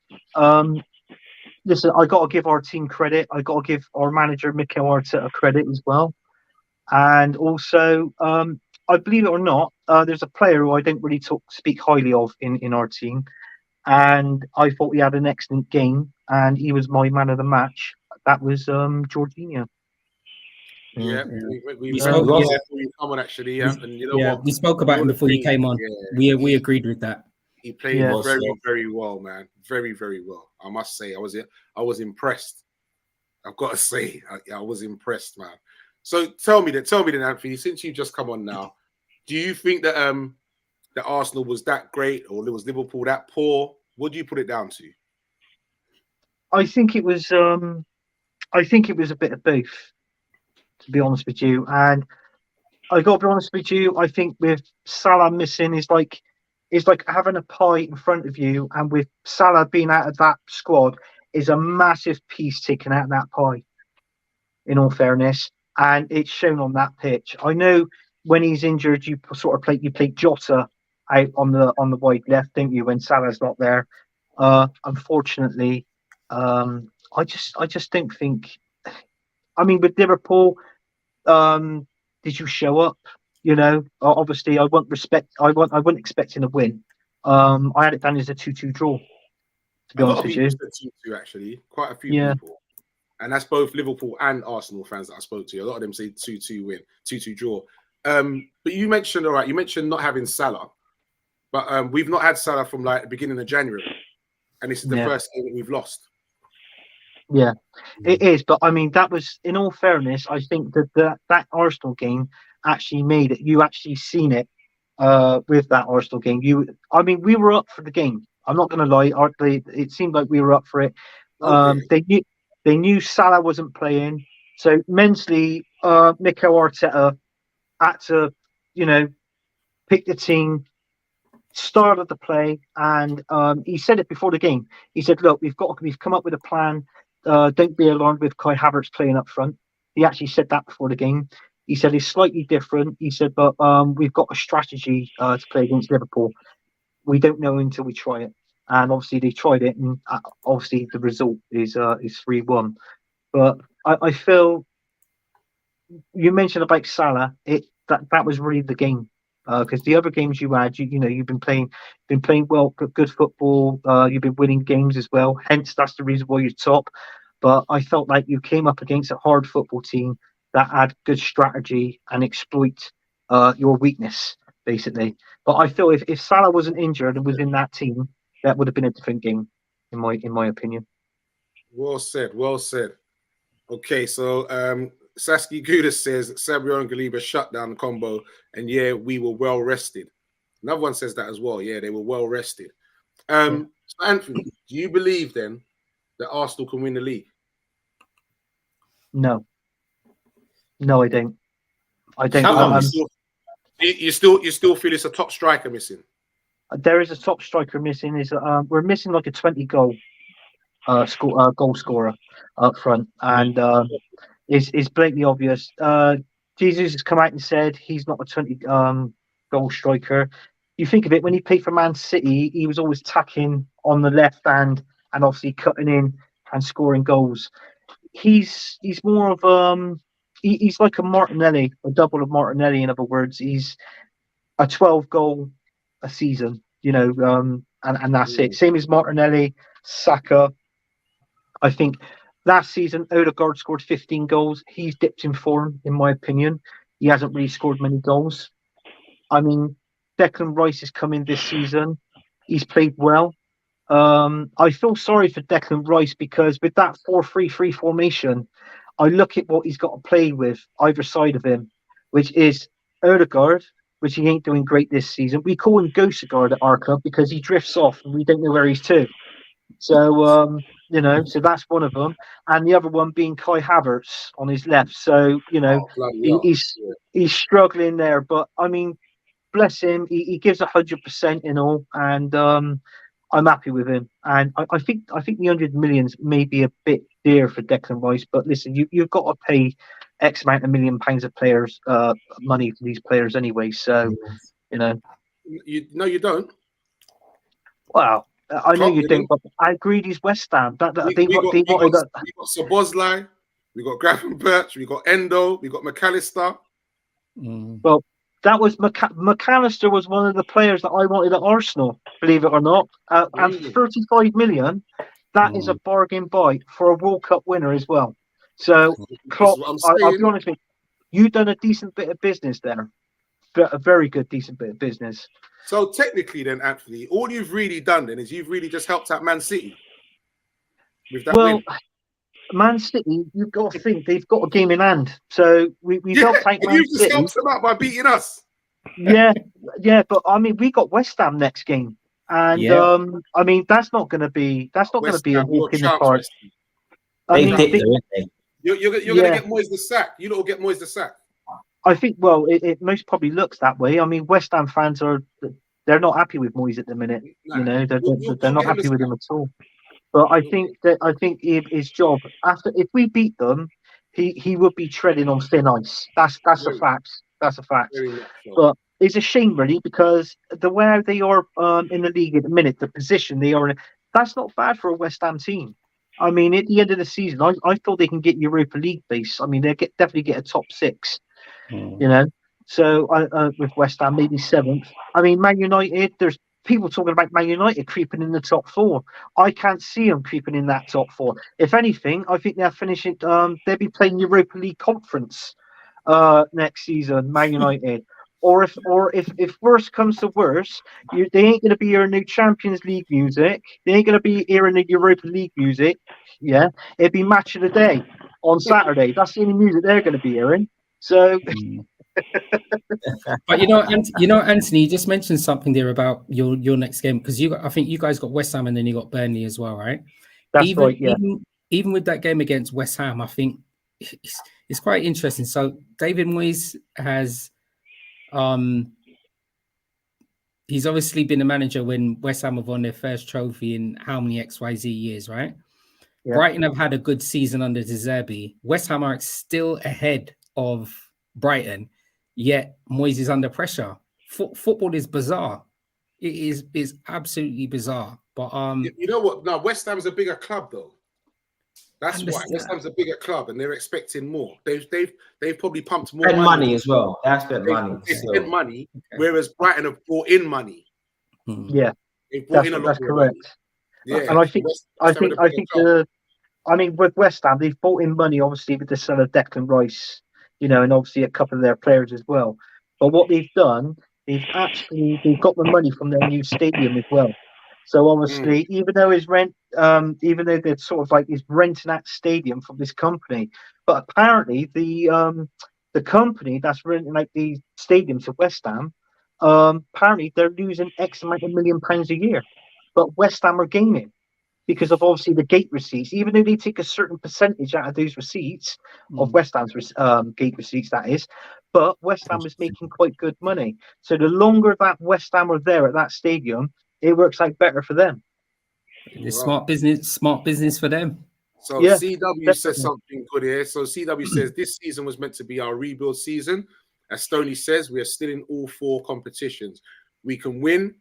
Listen, I got to give our team credit. I got to give our manager Mikel Arteta credit as well. And also, I believe it or not, there's a player who I didn't really speak highly of in our team, and I thought he had an excellent game, and he was my man of the match. That was Jorginho. Yeah, we spoke before you come on, actually. Yeah, and you know what? We spoke about him before you came on. Yeah, we agreed with that. He played very well, man. Very, very well. I must say, I was impressed. I've got to say, I was impressed, man. So tell me then, Anthony, since you've just come on now, do you think that that Arsenal was that great, or was Liverpool that poor? What do you put it down to? I think it was a bit of both, to be honest with you. And I got to be honest with you, I think with Salah missing is like having a pie in front of you, and with Salah being out of that squad is a massive piece taken out of that pie, in all fairness. And it's shown on that pitch. I know when he's injured, you sort of play Jota out on the wide left, don't you, when Salah's not there? Unfortunately, I just don't think. I mean, with Liverpool, did you show up? You know, obviously, I wasn't expecting a win, I had it down as a 2-2 draw. To be A lot honest of with people you, said 2-2 actually. Quite a few yeah, people. And that's both Liverpool and Arsenal fans that I spoke to. A lot of them say 2-2 win, 2-2 draw. But you mentioned, all right, you mentioned not having Salah, but we've not had Salah from like the beginning of January, and this is the yeah, first game that we've lost. yeah. It is, but I mean, that was, in all fairness, I think that Arsenal game actually made it. You actually seen it with that Arsenal game. I mean, we were up for the game. I'm not going to lie. It seemed like we were up for it. Okay. They knew Salah wasn't playing, so mentally, Mikel Arteta had to, you know, pick the team, started the play, and he said it before the game. He said, "Look, we've come up with a plan. Don't be alarmed with Kai Havertz playing up front." He actually said that before the game. He said it's slightly different. He said, but we've got a strategy to play against Liverpool. We don't know until we try it. And obviously they tried it, and obviously the result is 3-1. But I feel you mentioned about Salah. That was really the game, because the other games you had, you've been playing well, good football. You've been winning games as well. Hence, that's the reason why you're top. But I felt like you came up against a hard football team that had good strategy and exploit your weakness, basically. But I feel if Salah wasn't injured and was in that team, that would have been a different game, in my opinion. Well said. Well said. Okay, so Saskia Gouda says Sabio and Galiba shut down the combo, and yeah, we were well rested. Another one says that as well. Yeah, they were well rested. So Anthony, do you believe then that Arsenal can win the league? No, I don't. I don't. How come? You still feel it's a top striker missing? There is a top striker missing. We're missing like a 20 goal goal scorer up front, and it's blatantly obvious. Jesus has come out and said he's not a 20 goal striker. You think of it, when he played for Man City, he was always tacking on the left hand and obviously cutting in and scoring goals. He's more of he's like a Martinelli, a double of Martinelli. In other words, he's a 12 goal a season, and that's it. Same as Martinelli, Saka. I think last season Odegaard scored 15 goals. He's dipped in form, in my opinion. He hasn't really scored many goals. I mean, Declan Rice has come in this season. He's played well. I feel sorry for Declan Rice because with that 4-3-3 formation, I look at what he's got to play with either side of him, which is Odegaard, which he ain't doing great this season. We call him Ghostagard at our club because he drifts off and we don't know where he's to. So, so that's one of them. And the other one being Kai Havertz on his left. So, he's struggling there. But, I mean, bless him. He gives 100% in all. And I'm happy with him. And I think the 100 millions may be a bit dear for Declan Rice. But listen, you've got to pay X amount of £1 million of players money for these players anyway. So, No, you don't. Well, I know you don't, but I agreed he's West Ham. We got Szoboszlai, we got Gravenberch, we got Endo, we got McAllister. Well, that was McAllister was one of the players that I wanted at Arsenal, believe it or not. And 35 million, that is a bargain buy for a World Cup winner as well. So, Klopp, I'll be honest with you, you've done a decent bit of business there. A very good, decent bit of business. So technically then, Anthony, all you've really done then is you've really just helped out Man City with that win. Man City, you've got to think they've got a game in hand. So we helped out Man City. You just helped them out by beating us. Yeah, but I mean, we got West Ham next game, and I mean that's not going to be a walk in the park. You're going to get Moyes the sack. You don't get Moyes the sack. I think, well, it most probably looks that way. I mean, West Ham fans they're not happy with Moyes at the minute. They're not happy with him at all. But I think his job if we beat them, he would be treading on thin ice. That's a fact. That's a fact. But it's a shame really because the way they are in the league at the minute, the position they are in, that's not bad for a West Ham team. I mean, at the end of the season, I thought they can get Europa League base. I mean, they definitely get a top 6. So with West Ham, maybe 7th. I mean, Man United, people talking about Man United creeping in the top 4. I can't see them creeping in that top 4. If anything, I think they'll finish it. They'll be playing Europa League Conference next season, Man United. Or if worse comes to worse, they ain't going to be hearing new Champions League music. They ain't going to be hearing the Europa League music. Yeah, it'd be match of the day on Saturday. That's the only music they're going to be hearing. So. But Anthony, you just mentioned something there about your next game, because I think you guys got West Ham and then you got Burnley as well, right? That's right. Yeah. Even with that game against West Ham, I think it's quite interesting. So David Moyes has, he's obviously been a manager when West Ham have won their first trophy in how many XYZ years, right? Yeah. Brighton have had a good season under De Zerbi. West Ham are still ahead of Brighton. Yet Moyes is under pressure. Football is bizarre. It is absolutely bizarre. But you know what? No, West Ham's a bigger club though. That's why West Ham's a bigger club, and they're expecting more. They've probably pumped more money as well. They spent money. They spent money, whereas Brighton have brought in money. Yeah, they've brought in a lot. That's correct. Yeah, and I think with West Ham, they've brought in money, obviously, with the sale of Declan Rice. And obviously a couple of their players as well. But what they've done, they've got the money from their new stadium as well. So obviously, even though they're sort of like he's renting that stadium from this company, but apparently the company that's renting out the stadiums of West Ham, apparently they're losing X amount of £1 million a year, but West Ham are gaining. Because of obviously the gate receipts, even though they take a certain percentage out of those receipts, of West Ham's gate receipts, that is, but West Ham is making quite good money. So the longer that West Ham are there at that stadium, it works out better for them. It's smart business for them. So yeah, CW says something good here. So CW says this season was meant to be our rebuild season. As Stoney says, we are still in all 4 competitions. We can win.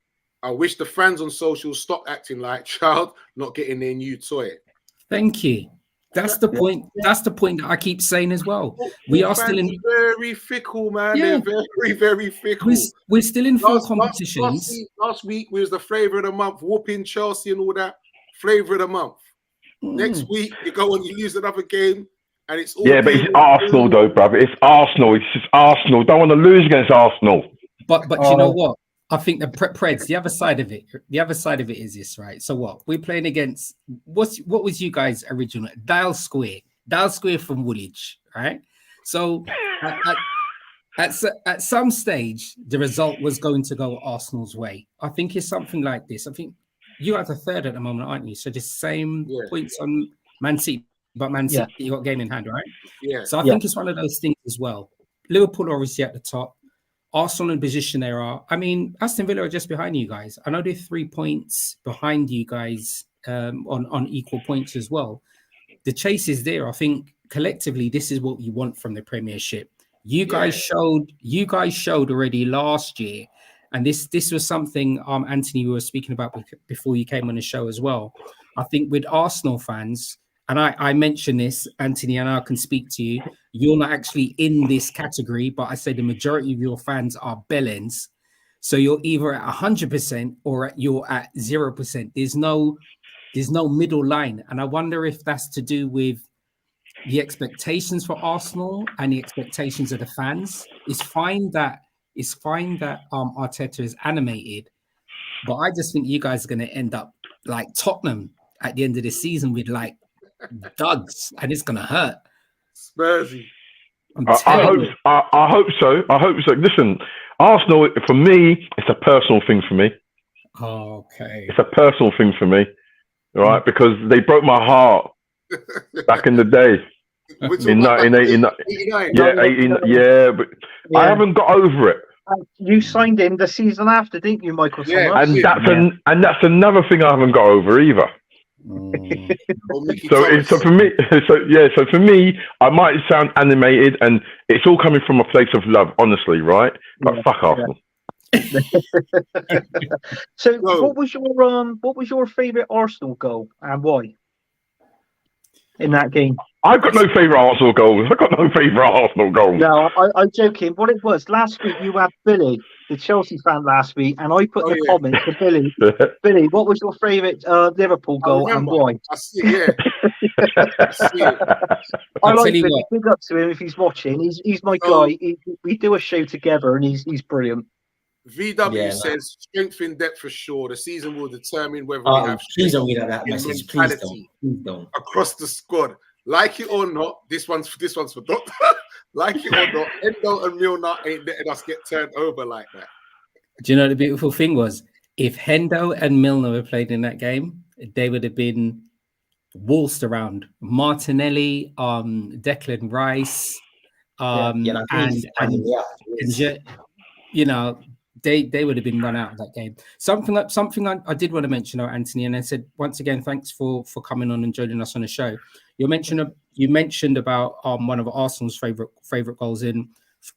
I wish the fans on social stop acting like child not getting their new toy. Thank you. That's the point. That's the point that I keep saying as well. We are still in very fickle, man. Yeah. They're very, very fickle. We're still in 4 competitions. Last week we was the flavor of the month, whooping Chelsea and all that. Flavor of the month. Next week you go and you lose another game, and it's all but it's Arsenal though, brother. It's Arsenal. It's just Arsenal. Don't want to lose against Arsenal. But you know what? I think the Preds, the other side of it is this, right? So what? We're playing against what was you guys' original? Dial Square from Woolwich, right? So at some stage, the result was going to go Arsenal's way. I think it's something like this. I think you are the third at the moment, aren't you? So the same points on Man City, but Man City you got game in hand, right? Yeah. So I think it's one of those things as well. Liverpool obviously at the top. Arsenal in position there are. I mean, Aston Villa are just behind you guys. I know they're 3 points behind you guys on equal points as well. The chase is there. I think collectively, this is what you want from the Premiership. You guys showed already last year, and this was something Anthony, we were speaking about before you came on the show as well. I think with Arsenal fans, and I mentioned this, Anthony, and I can speak to you. You're not actually in this category, but I say the majority of your fans are bellends. So you're either at 100% or you're at 0%. There's no middle line. And I wonder if that's to do with the expectations for Arsenal and the expectations of the fans. It's fine that Arteta is animated, but I just think you guys are going to end up like Tottenham at the end of the season with like duds, and it's going to hurt. Spursy. I hope so. Listen, Arsenal, for me, it's a personal thing for me. Okay. It's a personal thing for me, right? Because they broke my heart back in the day. In 1989. But I haven't got over it. You signed him the season after, didn't you, Michael? Yeah, and that's another thing I haven't got over either. So for me, I might sound animated, and it's all coming from a place of love, honestly, right? But fuck Arsenal. So, what was your favourite Arsenal goal and why in that game? I've got no favourite Arsenal goals. No, I'm joking. What it was last week, you had Billy the Chelsea fan last week, and I put Oh, the yeah. comment to Billy. Billy, what was your favourite Liverpool I goal and remember. why? I see it, yeah. I see it. I I'll like tell you Billy. what. Big up to him if he's watching. He's my So- guy. We do a show together, and he's brilliant. VW Yeah, says strength in depth for sure. The season will determine whether we have Please strength don't read out that in message. Please don't. mentality Please don't. across the squad. Like it or not, this one's for Doctor. Like it or not, Endo and Milner ain't letting us get turned over like that. Do you know the beautiful thing was? If Hendo and Milner were played in that game, they would have been waltzed around. Martinelli, Declan Rice, you know, they would have been run out of that game. Something I did want to mention, Anthony, and I said once again, thanks for coming on and joining us on the show. You mentioned about one of Arsenal's favorite goals in.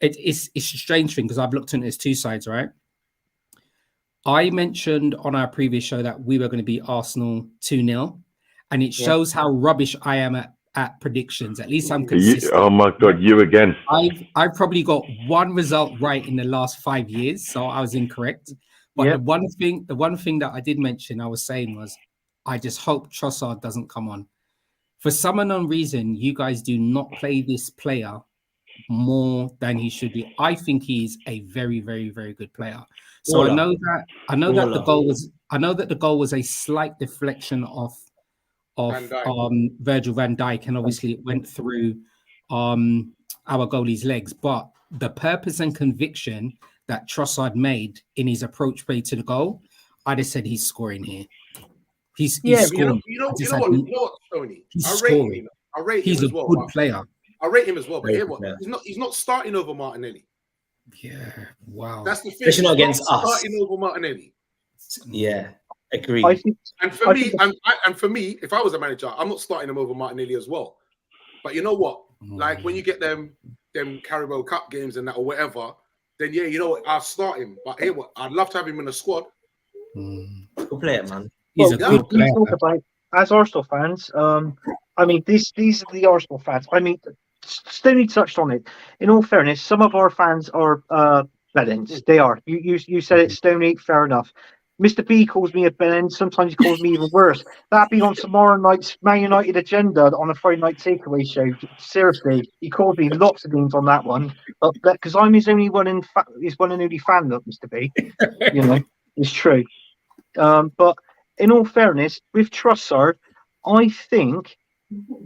It's a strange thing because I've looked at it, there's two sides, right? I mentioned on our previous show that we were going to beat Arsenal 2-0, and it shows how rubbish I am at predictions. At least I'm consistent. Oh my God, you again. I've probably got one result right in the last 5 years, so I was incorrect. But the one thing that I did mention, I was saying was, I just hope Trossard doesn't come on. For some unknown reason, you guys do not play this player more than he should be. I think he's a very, very, very good player. So I know that the goal was a slight deflection of Virgil van Dijk, and obviously it went through our goalie's legs. But the purpose and conviction that Trossard made in his approach play to the goal, I just said he's scoring here. He's scoring. You know what, Tony? He's scoring. I rate he's him as a well. good player. I rate him as well, but he's not starting over Martinelli. Yeah, wow. That's the thing. Especially not against us. Starting over Martinelli. Yeah, agree. And for me, if I was a manager, I'm not starting him over Martinelli as well. But you know what? Like when you get them Carabao Cup games and that or whatever, then yeah, you know what? I'll start him. But hey, what? I'd love to have him in the squad. Good player, man. He's a good player. Talk about, as Arsenal fans, I mean, these are the Arsenal fans. I mean, Stoney touched on it. In all fairness, some of our fans are bellends. They are. You said it, Stoney. Fair enough. Mr. B calls me a bellend. Sometimes he calls me even worse. That'd be on tomorrow night's Man United agenda on a Friday night takeaway show. Seriously, he called me lots of names on that one. Because I'm his only one and only fan. Look, Mr. B. You know, it's true. But in all fairness, with Trossard, I think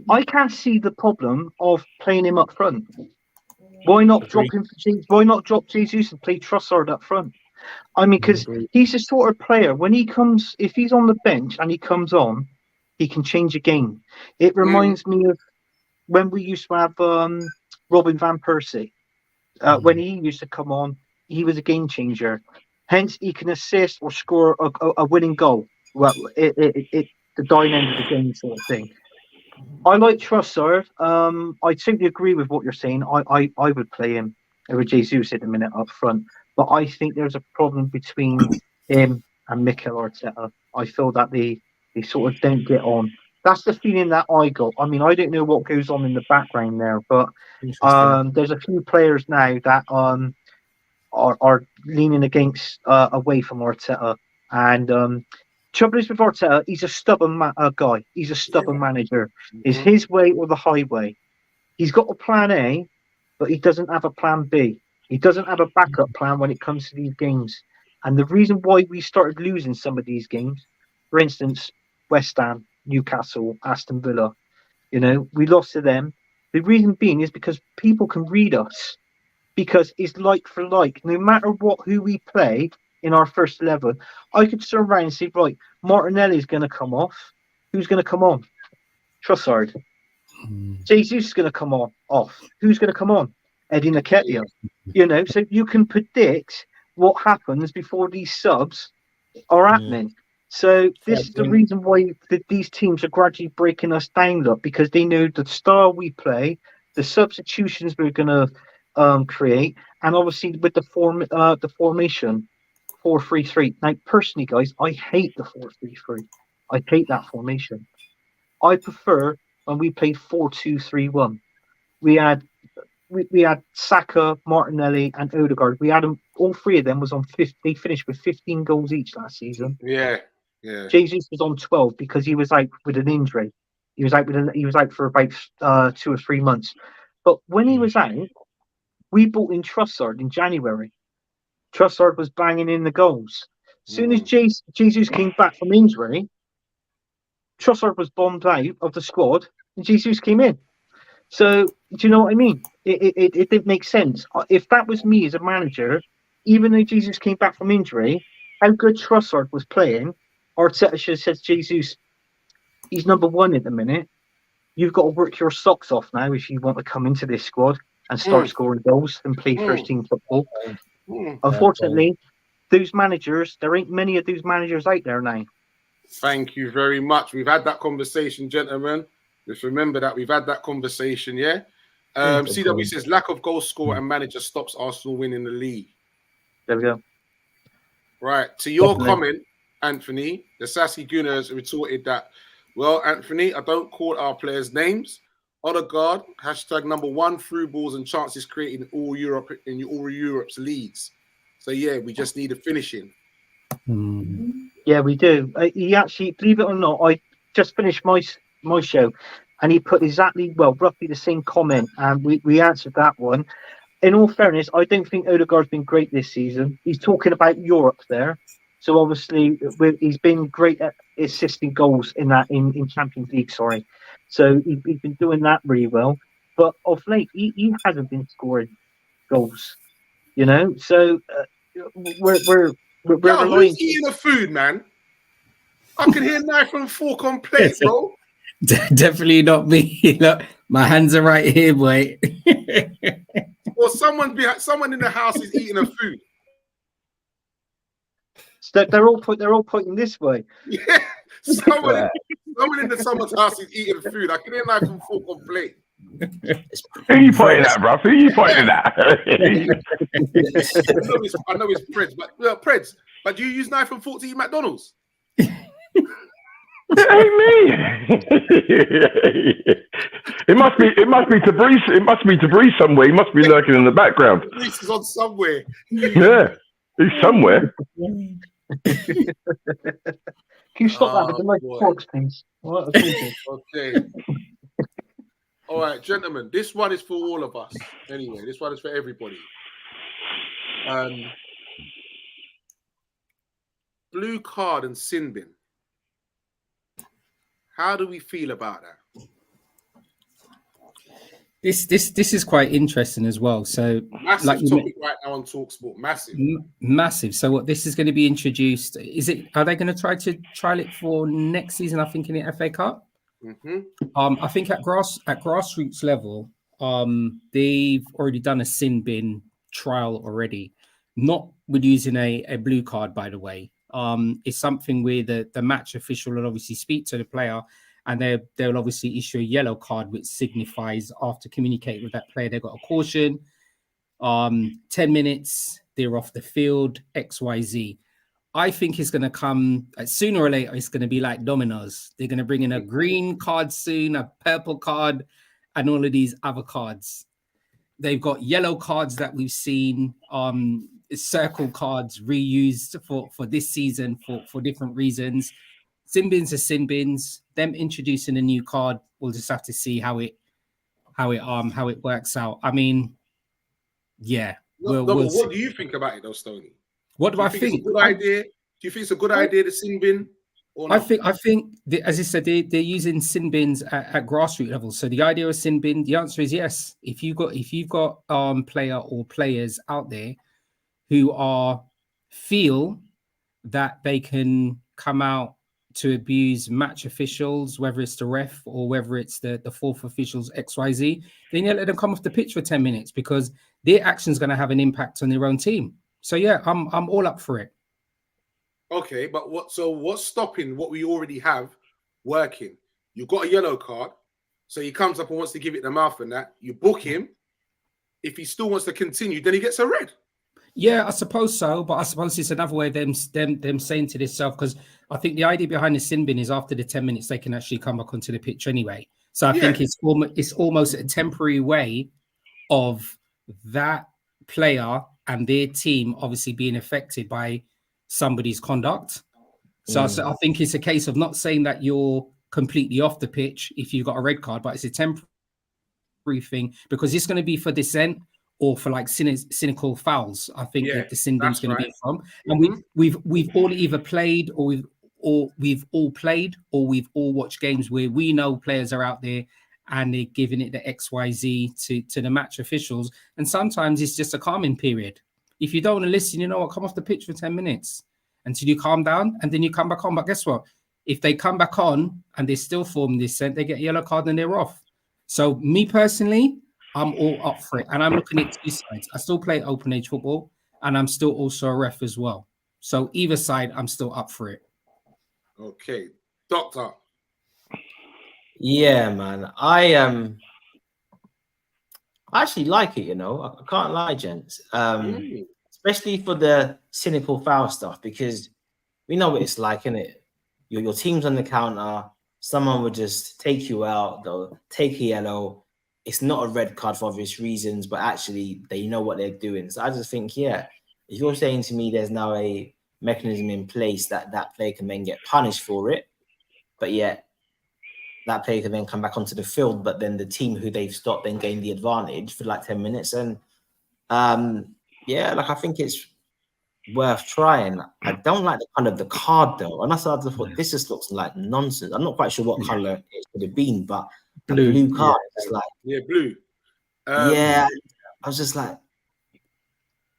I can't see the problem of playing him up front. Why not drop him? Why not drop Jesus and play Trossard up front? I mean, because he's the sort of player when he comes, if he's on the bench and he comes on, he can change a game. It reminds me of when we used to have Robin van Persie. When he used to come on, he was a game changer. Hence, he can assist or score a winning goal. Well, the dying end of the game sort of thing. I like Trossard. I totally agree with what you're saying. I would play him over Jesus at the minute up front. But I think there's a problem between him and Mikel Arteta. I feel that they sort of don't get on. That's the feeling that I got. I mean, I don't know what goes on in the background there, but there's a few players now that are leaning against away from Arteta. And trouble is with Arteta, he's a stubborn guy. He's a stubborn manager. It's his way or the highway. He's got a plan A, but he doesn't have a plan B. He doesn't have a backup plan when it comes to these games. And the reason why we started losing some of these games, for instance, West Ham, Newcastle, Aston Villa, you know, we lost to them. The reason being is because people can read us. Because it's like for like. No matter who we play in our first 11, I could turn around and say, right, Martinelli's going to come off. Who's going to come on? Trossard. Jesus is going to come off. Who's going to come on? Eddie Nketiah. You know, so you can predict what happens before these subs are happening. So this is the reason why these teams are gradually breaking us down, look, because they know the style we play, the substitutions we're going to create, and obviously with the formation 4-3-3. Now, personally, guys, I hate the 4-3-3. I hate that formation. I prefer when we played 4-2-3-1. We had we had Saka, Martinelli, and Odegaard. We had them. All three of them was on 50. They finished with 15 goals each last season. Yeah. Jesus was on 12 because he was out with an injury. He was out for about 2 or 3 months. But when he was out, we bought in Trossard in January. Trossard was banging in the goals. As soon as Jesus came back from injury, Trossard was bombed out of the squad, and Jesus came in. So, do you know what I mean? It didn't make sense. If that was me as a manager, even though Jesus came back from injury, how good Trossard was playing, Arteta should have said, Jesus, he's number one at the minute. You've got to work your socks off now if you want to come into this squad and start scoring goals and play first team football. Unfortunately, those managers, there ain't many of those managers out there now. Thank you very much. We've had that conversation, gentlemen. Just remember that we've had that conversation, yeah? CW says, lack of goal scorer and manager stops Arsenal winning the league. There we go. Right. To your comment, Anthony, the Sassy Gunner has retorted that, well, Anthony, I don't call our players names. Odegaard, #1 through balls and chances created in all Europe's leagues. So, yeah, we just need a finishing. Yeah, we do. He actually, believe it or not, I just finished my show, and he put roughly the same comment, and we answered that one. In all fairness, I don't think Odegaard's been great this season. He's talking about Europe there, so obviously he's been great at assisting goals in Champions League. Sorry, so he's been doing that really well. But of late, he hasn't been scoring goals. You know, so we're who's eating the food, man? I can hear knife and fork on plate, bro. Definitely not me. Look, my hands are right here, boy. Or someone in the house is eating a food. So they're all pointing this way. Yeah, someone in someone's house is eating food. I can hear knife and fork on plate. Who are you pointing at, bro? Who are you pointing at? I know it's Preds, but do you use knife and fork to eat McDonald's? It ain't me. It must be Tabriz. It must be Tabriz somewhere. He must be lurking in the background. Tabriz is on somewhere. Yeah, he's somewhere. Can you stop that with the mic forks, please? Okay. All right, gentlemen. This one is for all of us. Anyway, this one is for everybody. Blue card and sin bin. How do we feel about that? This is quite interesting as well. So, massive topic right now on TalkSport. Massive. So, what this is going to be introduced? Are they going to try to trial it for next season? I think in the FA Cup. I think at grassroots level, they've already done a sin bin trial already. Not with using a blue card, by the way. It's something where the match official will obviously speak to the player, and they'll obviously issue a yellow card, which signifies after communicating with that player, they've got a caution. 10 minutes, they're off the field, XYZ. I think it's going to come sooner or later. It's going to be like dominoes. They're going to bring in a green card soon, a purple card, and all of these other cards. They've got yellow cards that we've seen, circle cards reused for this season for different reasons. Sin bins are sin bins. Them introducing a new card, we'll just have to see how it works out. I mean, yeah. What do you think about it, though, Stoney? What do I think? It's a good idea? Do you think it's a good idea, the sin bin? I think as I said, they're using sin bins at grassroots level. So the idea of sin bin, the answer is yes. If you've got player or players out there who feel that they can come out to abuse match officials, whether it's the ref or whether it's the fourth officials, XYZ, then you let them come off the pitch for 10 minutes because their action is going to have an impact on their own team. So yeah, I'm all up for it. Okay, but what's stopping what we already have working? You've got a yellow card, so he comes up and wants to give it the mouth and that. You book him. If he still wants to continue, then he gets a red. Yeah, I suppose so, but I suppose it's another way of them saying to themselves, because I think the idea behind the sin bin is after the 10 minutes they can actually come back onto the pitch anyway. So I think it's almost a temporary way of that player and their team obviously being affected by somebody's conduct. So I think it's a case of not saying that you're completely off the pitch if you've got a red card, but it's a temporary thing because it's going to be for dissent or for like cynical fouls. I think that the sin bin's going to be from. And we've all either played or we've all played or we've all watched games where we know players are out there and they're giving it the XYZ to the match officials. And sometimes it's just a calming period. If you don't want to listen, you know what, come off the pitch for 10 minutes until you calm down and then you come back on. But guess what? If they come back on and they still form dissent, they get a yellow card and they're off. So me personally, I'm all up for it. And I'm looking at two sides. I still play open age football and I'm still also a ref as well. So either side, I'm still up for it. Okay. Doctor. Yeah, man. I actually like it, you know. I can't lie, gents. Especially for the cynical foul stuff, because we know what it's like, innit? Your team's on the counter, someone would just take you out, they'll take a yellow. It's not a red card for obvious reasons, but actually they know what they're doing. So I just think, yeah, if you're saying to me there's now a mechanism in place that player can then get punished for it, but yet that player can then come back onto the field, but then the team who they've stopped then gain the advantage for like 10 minutes. And yeah, like I think it's worth trying. I don't like the kind of the card though. And I started to thought this just looks like nonsense. I'm not quite sure what color it could have been, but the blue card is like blue. Yeah, I was just like,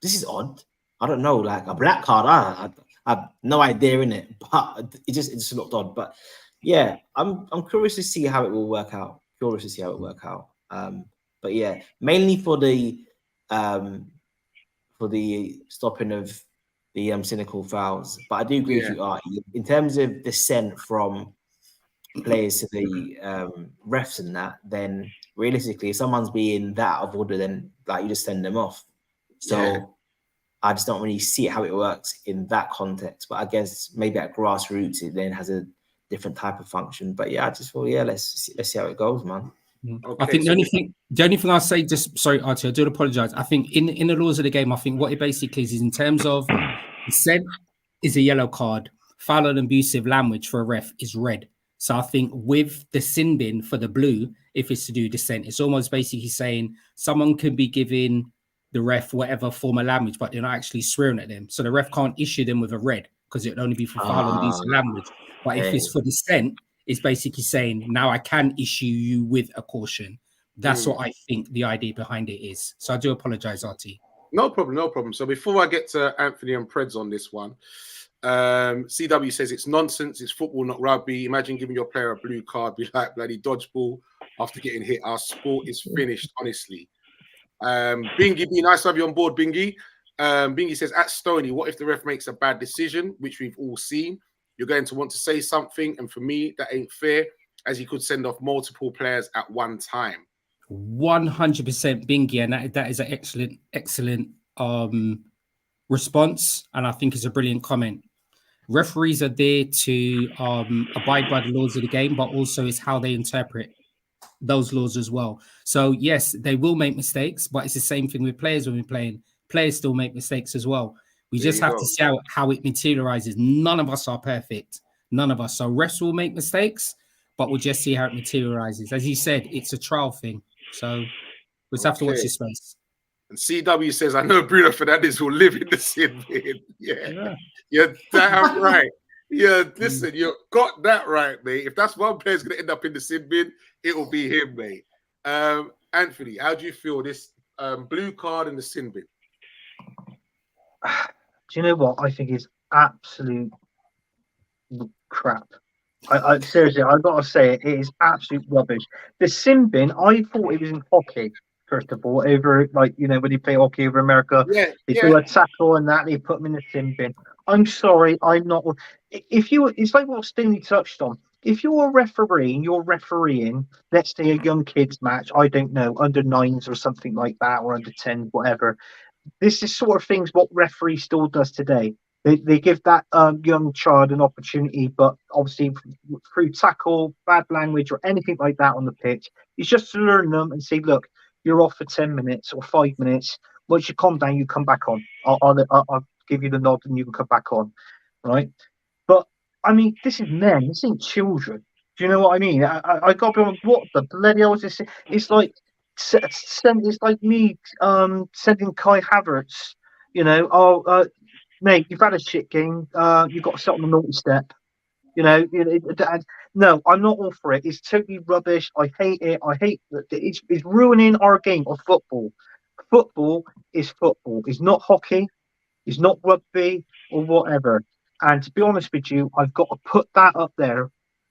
this is odd. I don't know, like a black card. I have no idea in it, but it just looked odd. But yeah, I'm curious to see how it will work out. But yeah, mainly for the stopping of the cynical fouls. But I do agree with you, Artie. In terms of dissent from players to the refs and that, then realistically, if someone's being that out of order, then like you just send them off. So I just don't really see how it works in that context. But I guess maybe at grassroots it then has a different type of function. But yeah, I just thought, let's see how it goes, man. Okay, I think the only thing I'll say, just sorry, Archie, I do apologize. I think in the laws of the game, I think what it basically is in terms of dissent is a yellow card, foul and abusive language for a ref is red. So I think with the sin bin for the blue, if it's to do dissent, it's almost basically saying someone could be giving the ref whatever form of language, but they're not actually swearing at them. So the ref can't issue them with a red because it would only be for foul and abusive language. But if it's for dissent, it's basically saying now I can issue you with a caution. That's what I think the idea behind it is. So I do apologize, Artie. No problem. So before I get to Anthony and Preds on this one, CW says it's nonsense. It's football, not rugby. Imagine giving your player a blue card, be like bloody dodgeball after getting hit. Our sport is finished, honestly. Bingy, be nice to have you on board, Bingy. Bingy says at Stoney, what if the ref makes a bad decision, which we've all seen? You're going to want to say something, and for me, that ain't fair, as he could send off multiple players at one time. 100% Bingy, and that is an excellent response, and I think it's a brilliant comment. Referees are there to abide by the laws of the game, but also it's how they interpret those laws as well. So yes, they will make mistakes, but it's the same thing with players when we're playing. Players still make mistakes as well. We just have to see how it materializes. None of us are perfect. None of us. So refs will make mistakes, but we'll just see how it materializes. As you said, it's a trial thing. So we just have to watch this space. And CW says, I know Bruno Fernandes will live in the sin bin. Yeah. You're damn right. Yeah, listen, you got that right, mate. If that's one player's going to end up in the sin bin, it will be him, mate. Anthony, how do you feel this blue card in the sin bin? Do you know what I think is absolute crap? I seriously, I've got to say it is absolute rubbish. The sin bin, I thought it was in hockey, first of all, over like, you know, when you play hockey over America, they do a tackle and that, they put them in the sin bin. I'm sorry, I'm not. It's like what Stinley touched on. If you're a referee and you're refereeing, let's say a young kids match, I don't know, under 9s or something like that, or under 10s, whatever. This is sort of things what referee still does today. They give that young child an opportunity, but obviously through tackle, bad language, or anything like that on the pitch, it's just to learn them and say, look, you're off for 10 minutes or 5 minutes. Once you calm down, you come back on. I'll give you the nod and you can come back on, right? But I mean, this is men. This ain't children. Do you know what I mean? I got to be on. What the bloody hell is this? It's like it's like me sending Kai Havertz. You know, mate, you've had a shit game. You've got to sit on the naughty step. You know, no, I'm not all for it. It's totally rubbish. I hate it. I hate that it's ruining our game of football. Football is football. It's not hockey. It's not rugby or whatever. And to be honest with you, I've got to put that up there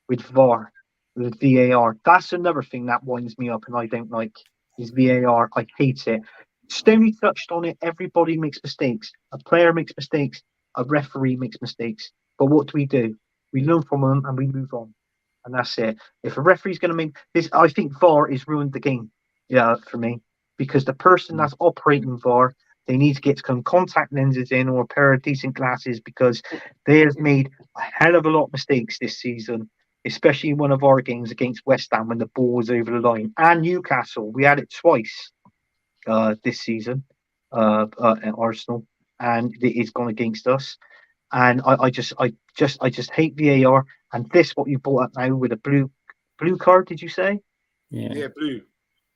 with VAR, with VAR. That's another thing that winds me up and I don't like is VAR. I hate it. Stoney touched on it. Everybody makes mistakes. A player makes mistakes. A referee makes mistakes. But what do? We learn from them and we move on. And that's it. If a referee's going to make this, I think VAR has ruined the game. Yeah, for me. Because the person that's operating VAR, they need to get some contact lenses in or a pair of decent glasses because they have made a hell of a lot of mistakes this season, especially in one of our games against West Ham when the ball was over the line. And Newcastle, we had it twice this season at Arsenal, and it is gone against us. And I just hate VAR. And this, what you brought up now with a blue card, did you say? Yeah, blue.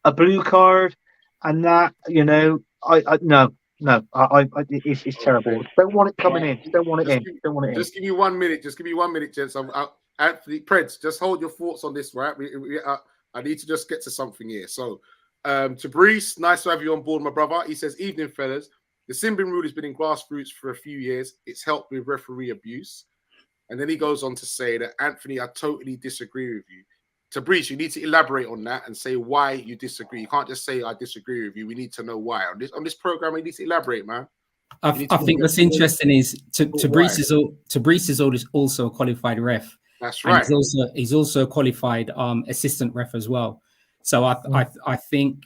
A blue card, and that, you know, no, it's terrible. Don't want it coming in. Don't want it in. Don't want it in. Just give me 1 minute. Just give me 1 minute, gents. Anthony Preds, just hold your thoughts on this, right? I need to just get to something here. So, to Brees, nice to have you on board, my brother. He says, "Evening, fellas. The sin bin rule has been in grassroots for a few years. It's helped with referee abuse." And then he goes on to say that, Anthony, I totally disagree with you. Tabrice, you need to elaborate on that and say why you disagree. You can't just say I disagree with you. We need to know why. On this program, you need to elaborate, man. I think what's interesting is Tabrice is also a qualified ref. That's right. And he's also a qualified assistant ref as well. So I think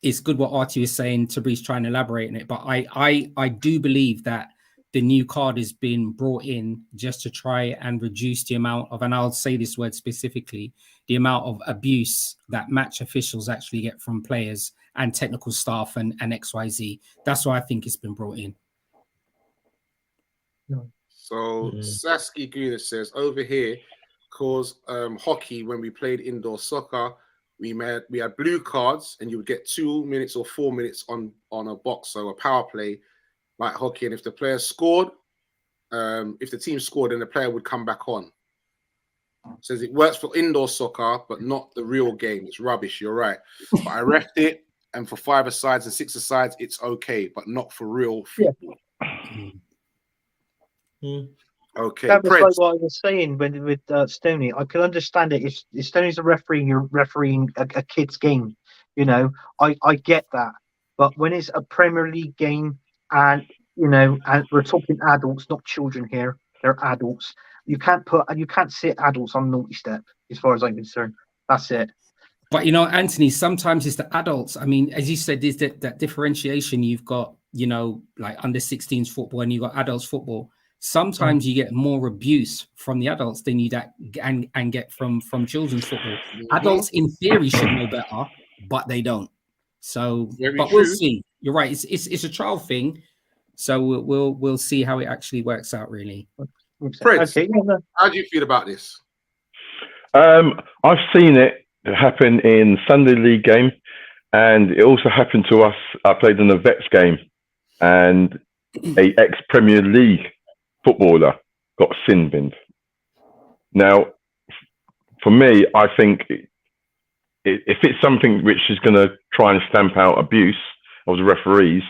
it's good what Artie is saying. Tabrice trying to elaborate on it, but I do believe that the new card has been brought in just to try and reduce the amount of, and I'll say this word specifically, the amount of abuse that match officials actually get from players and technical staff and XYZ. That's why I think it's been brought in. So Sasky Guna says, over here, cause hockey, when we played indoor soccer, we had blue cards and you would get 2 minutes or 4 minutes on a box, so a power play like hockey. And if the player scored, if the team scored, then the player would come back on. Says it works for indoor soccer, but not the real game. It's rubbish. You're right. But I refed it, and for 5-a-sides and 6-a-sides, it's okay, but not for real football. Okay. That was like what I was saying with Stoney. I can understand it. If Stoney's a referee, you're refereeing a kid's game. You know, I get that. But when it's a Premier League game, and you know, and we're talking adults, not children here. They're adults. You can't sit adults on naughty step, as far as I'm concerned. That's it. But you know, Anthony, sometimes it's the adults. I mean, as you said, there's that differentiation. You've got, you know, like under 16s football, and you've got adults football. Sometimes you get more abuse from the adults than you and get from children's football. Adults, in theory, should know better, but they don't. So, we'll see. You're right. It's a trial thing, so we'll see how it actually works out. Really. Fred, how do you feel about this? I've seen it happen in Sunday League game, and it also happened to us. I played in a Vets game, and a ex-Premier League footballer got sin binned. Now, for me, I think if it's something which is going to try and stamp out abuse of the referees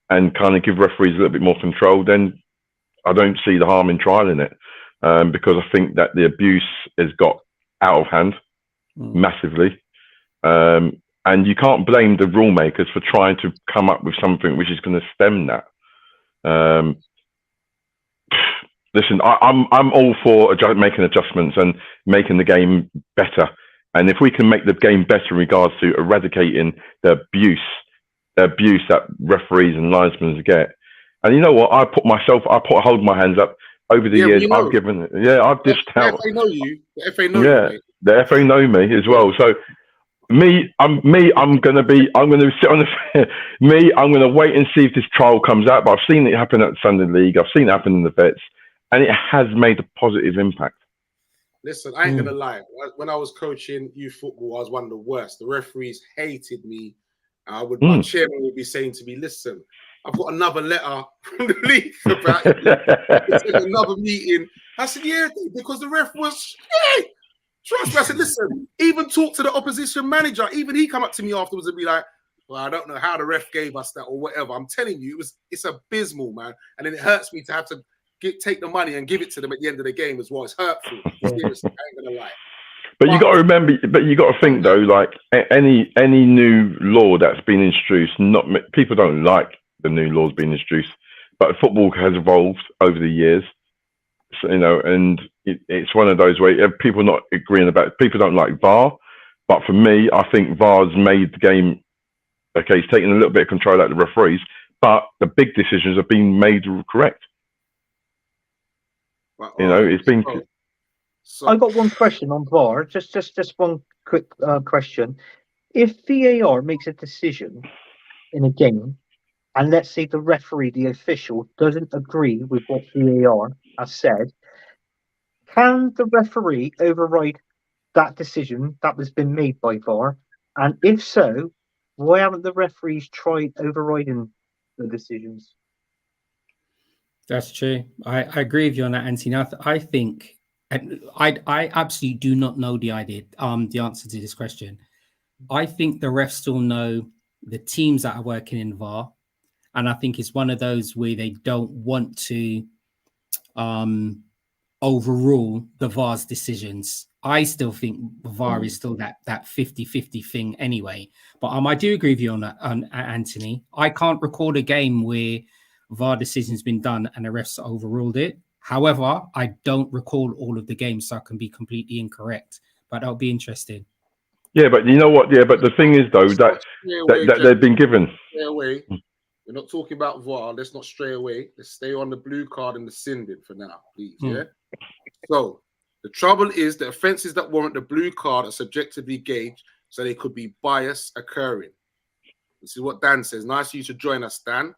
and kind of give referees a little bit more control, then I don't see the harm in trialing it, because I think that the abuse has got out of hand massively. And you can't blame the rule makers for trying to come up with something which is going to stem that. Listen, I'm all for making adjustments and making the game better. And if we can make the game better in regards to eradicating the abuse that referees and linesmen get. And you know what? I hold my hands up. Over the years, I've given it. Yeah, I've dished out. The FA know you. The FA know you. The FA know me as well. So I'm going to sit on the. I'm going to wait and see if this trial comes out. But I've seen it happen at the Sunday League. I've seen it happen in the vets, and it has made a positive impact. Listen, I ain't gonna lie. When I was coaching youth football, I was one of the worst. The referees hated me. My chairman would be saying to me, "Listen, I've got another letter from the league about another meeting." I said, "Yeah, because the ref was shit." Trust me. I said, "Listen, even talk to the opposition manager. Even he come up to me afterwards and be like, well, I don't know how the ref gave us that or whatever. I'm telling you, it's abysmal, man. And then it hurts me to have to take the money and give it to them at the end of the game as well. It's hurtful. Seriously, I ain't gonna lie." But you got to remember. But you got to think though. Like any new law that's been introduced, people don't like the new laws being introduced. But football has evolved over the years, so, and it's one of those where people not agreeing about. People don't like VAR, but for me, I think VAR's made the game. Okay, it's taking a little bit of control out of the referees, but the big decisions have been made correct. Well, it's been. I got one question on VAR. Just one quick question. If VAR makes a decision in a game, and let's say the referee, the official, doesn't agree with what VAR has said, can the referee override that decision that has been made by VAR? And if so, why haven't the referees tried overriding the decisions? That's true. I agree with you on that, Anthony. I think, and I absolutely do not know the answer to this question. I think the refs still know the teams that are working in VAR, and I think it's one of those where they don't want to overrule the VAR's decisions. I still think VAR is still that 50-50 thing anyway. But I do agree with you on that, Anthony. I can't record a game where VAR decision's been done and the refs overruled it. However, I don't recall all of the games, so I can be completely incorrect. But that'll be interesting. Yeah, but you know what? Yeah, but the thing is, though, that they've been given. Stray away. We're not talking about VAR. Let's not stray away. Let's stay on the blue card and the sin bin for now, please. Yeah. So the trouble is the offences that warrant the blue card are subjectively gauged, so they could be bias occurring. This is what Dan says. Nice of you to join us, Dan.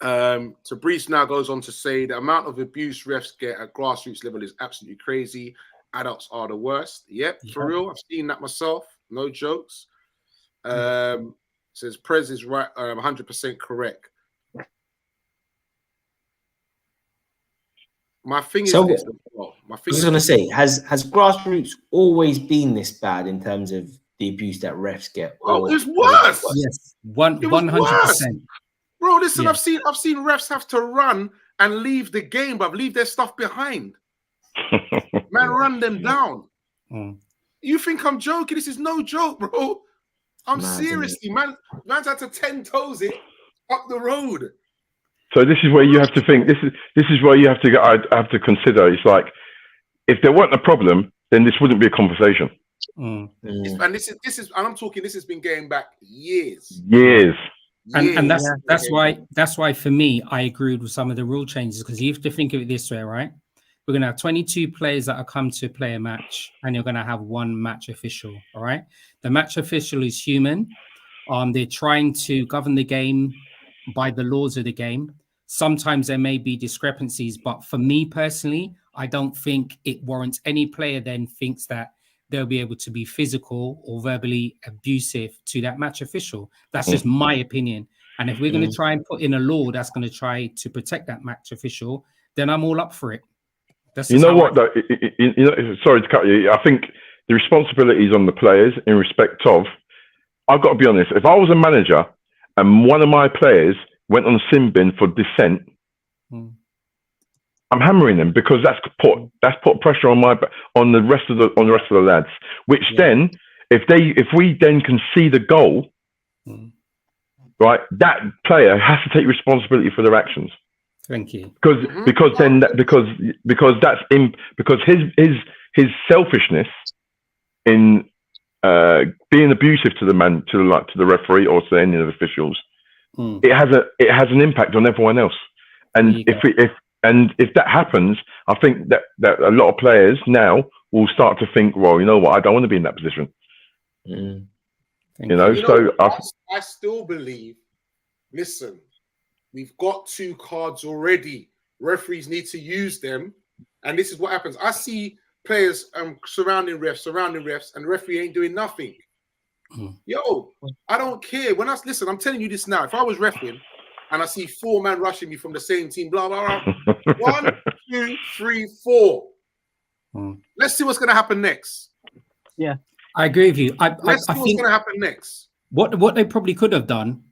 Tabrice now goes on to say the amount of abuse refs get at grassroots level is absolutely crazy. Adults are the worst. Yep, for real. I've seen that myself. No jokes. Says Prez is right, 100% correct. My thing is so, this. I was going to say, has grassroots always been this bad in terms of the abuse that refs get? Oh, it's worse. Yes, 100%. Bro, listen, yeah. I've seen refs have to run and leave the game, but leave their stuff behind. Man, run them down. You think I'm joking? This is no joke, bro. I'm seriously, man's had to 10 toes it up the road. So this is where you have to think. This is where you have to have to consider. It's like if there wasn't a problem, then this wouldn't be a conversation. And this is, and I'm talking. This has been going back years. And that's why for me, I agreed with some of the rule changes, because you have to think of it this way, right? We're going to have 22 players that are come to play a match, and you're going to have one match official, all right? The match official is human. They're trying to govern the game by the laws of the game. Sometimes there may be discrepancies, but for me personally, I don't think it warrants any player then thinks that they'll be able to be physical or verbally abusive to that match official. That's just my opinion. And if we're going to try and put in a law that's going to try to protect that match official, then I'm all up for it. You know what, though? Sorry to cut you. I think the responsibility is on the players in respect of, I've got to be honest, if I was a manager and one of my players went on sin bin for dissent, I'm hammering them, because that's put pressure on the rest of the lads. Which then, if we then can see the goal, right, that player has to take responsibility for their actions. Thank you. Because his selfishness in being abusive to the referee or to any of the officials, it has an impact on everyone else. And if that happens, I think that a lot of players now will start to think, well, you know what, I don't want to be in that position. Mm. I still believe. Listen, we've got 2 cards already. Referees need to use them, and this is what happens. I see players surrounding refs, and the referee ain't doing nothing. Yo, I don't care. Listen, I'm telling you this now. If I was refereeing and I see 4 men rushing me from the same team, blah blah blah. 1, 2, 3, 4. Let's see what's going to happen next. Yeah, I agree with you. Let's see what's going to happen next. What they probably could have done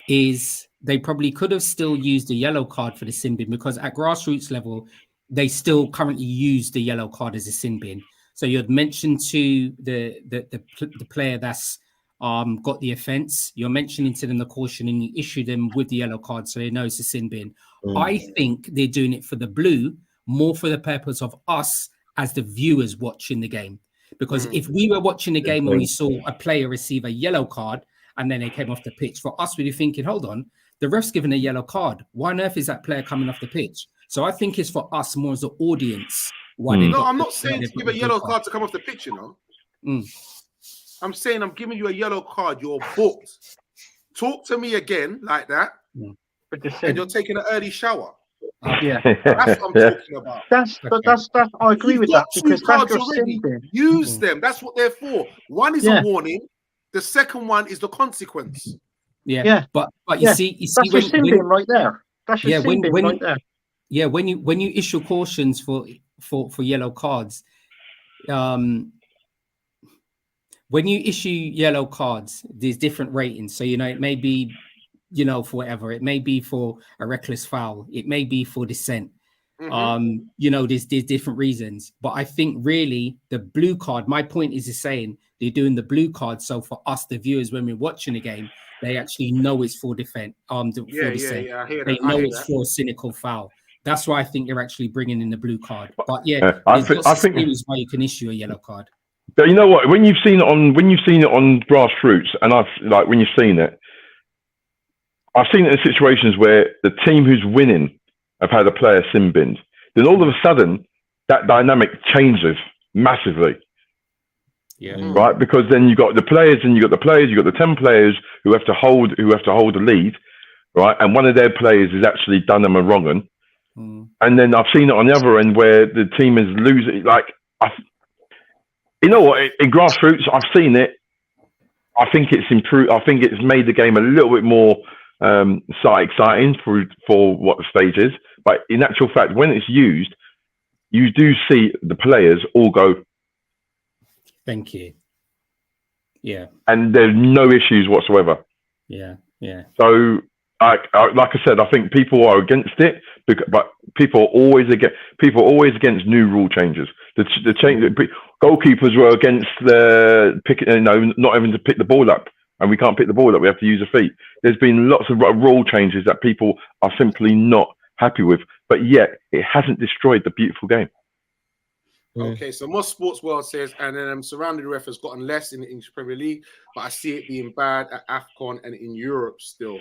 is they probably could have still used a yellow card for the sin bin, because at grassroots level, they still currently use the yellow card as a sin bin. So you'd mentioned to the player that's got the offence, you're mentioning to them the caution, and you issue them with the yellow card so they know it's a sin bin. I think they're doing it for the blue, more for the purpose of us as the viewers watching the game. Because if we were watching the game and we saw a player receive a yellow card and then they came off the pitch, for us, we'd be thinking, hold on, the ref's given a yellow card. Why on earth is that player coming off the pitch? So I think it's for us more as an audience. No, I'm not saying to give a yellow card to come off the pitch, you know. I'm saying I'm giving you a yellow card. You're booked. Talk to me again like that, and you're taking an early shower. Yeah, that's what I'm talking about. That's I agree with that, because that's your sin bin. Use them. That's what they're for. One is a warning. The second one is the consequence. Yeah. But you see, that's your sin bin right there. That's your sin bin right there. Yeah, when you issue cautions for yellow cards, when you issue yellow cards, there's different ratings. So, it may be, for whatever. It may be for a reckless foul. It may be for dissent. There's different reasons. But I think really the blue card, my point is saying they're doing the blue card. So for us, the viewers, when we're watching a game, they actually know it's for dissent. I hear that. They know it's for a cynical foul. That's why I think they're actually bringing in the blue card. But I think reasons why you can issue a yellow card. But you know what? When you've seen it on grassroots, and when you've seen it, I've seen it in situations where the team who's winning have had a player sin binned. Then all of a sudden, that dynamic changes massively. Yeah. Right, because then you got the players, and you got the 10 players who have to hold the lead, right? And one of their players has actually done them a wrong one. And then I've seen it on the other end where the team is losing. You know what? In grassroots, I've seen it. I think it's improved. I think it's made the game a little bit more exciting for what the stage is. But in actual fact, when it's used, you do see the players all go. Thank you. Yeah. And there's no issues whatsoever. Yeah. So, like I said, I think people are against it, but people are always against new rule changes. The change. Goalkeepers were against the not having to pick the ball up, and we can't pick the ball up. We have to use the feet. There's been lots of rule changes that people are simply not happy with, but yet it hasn't destroyed the beautiful game. Okay, so Moss Sports World says, and then surrounding ref has gotten less in the English Premier League, but I see it being bad at AFCON and in Europe still.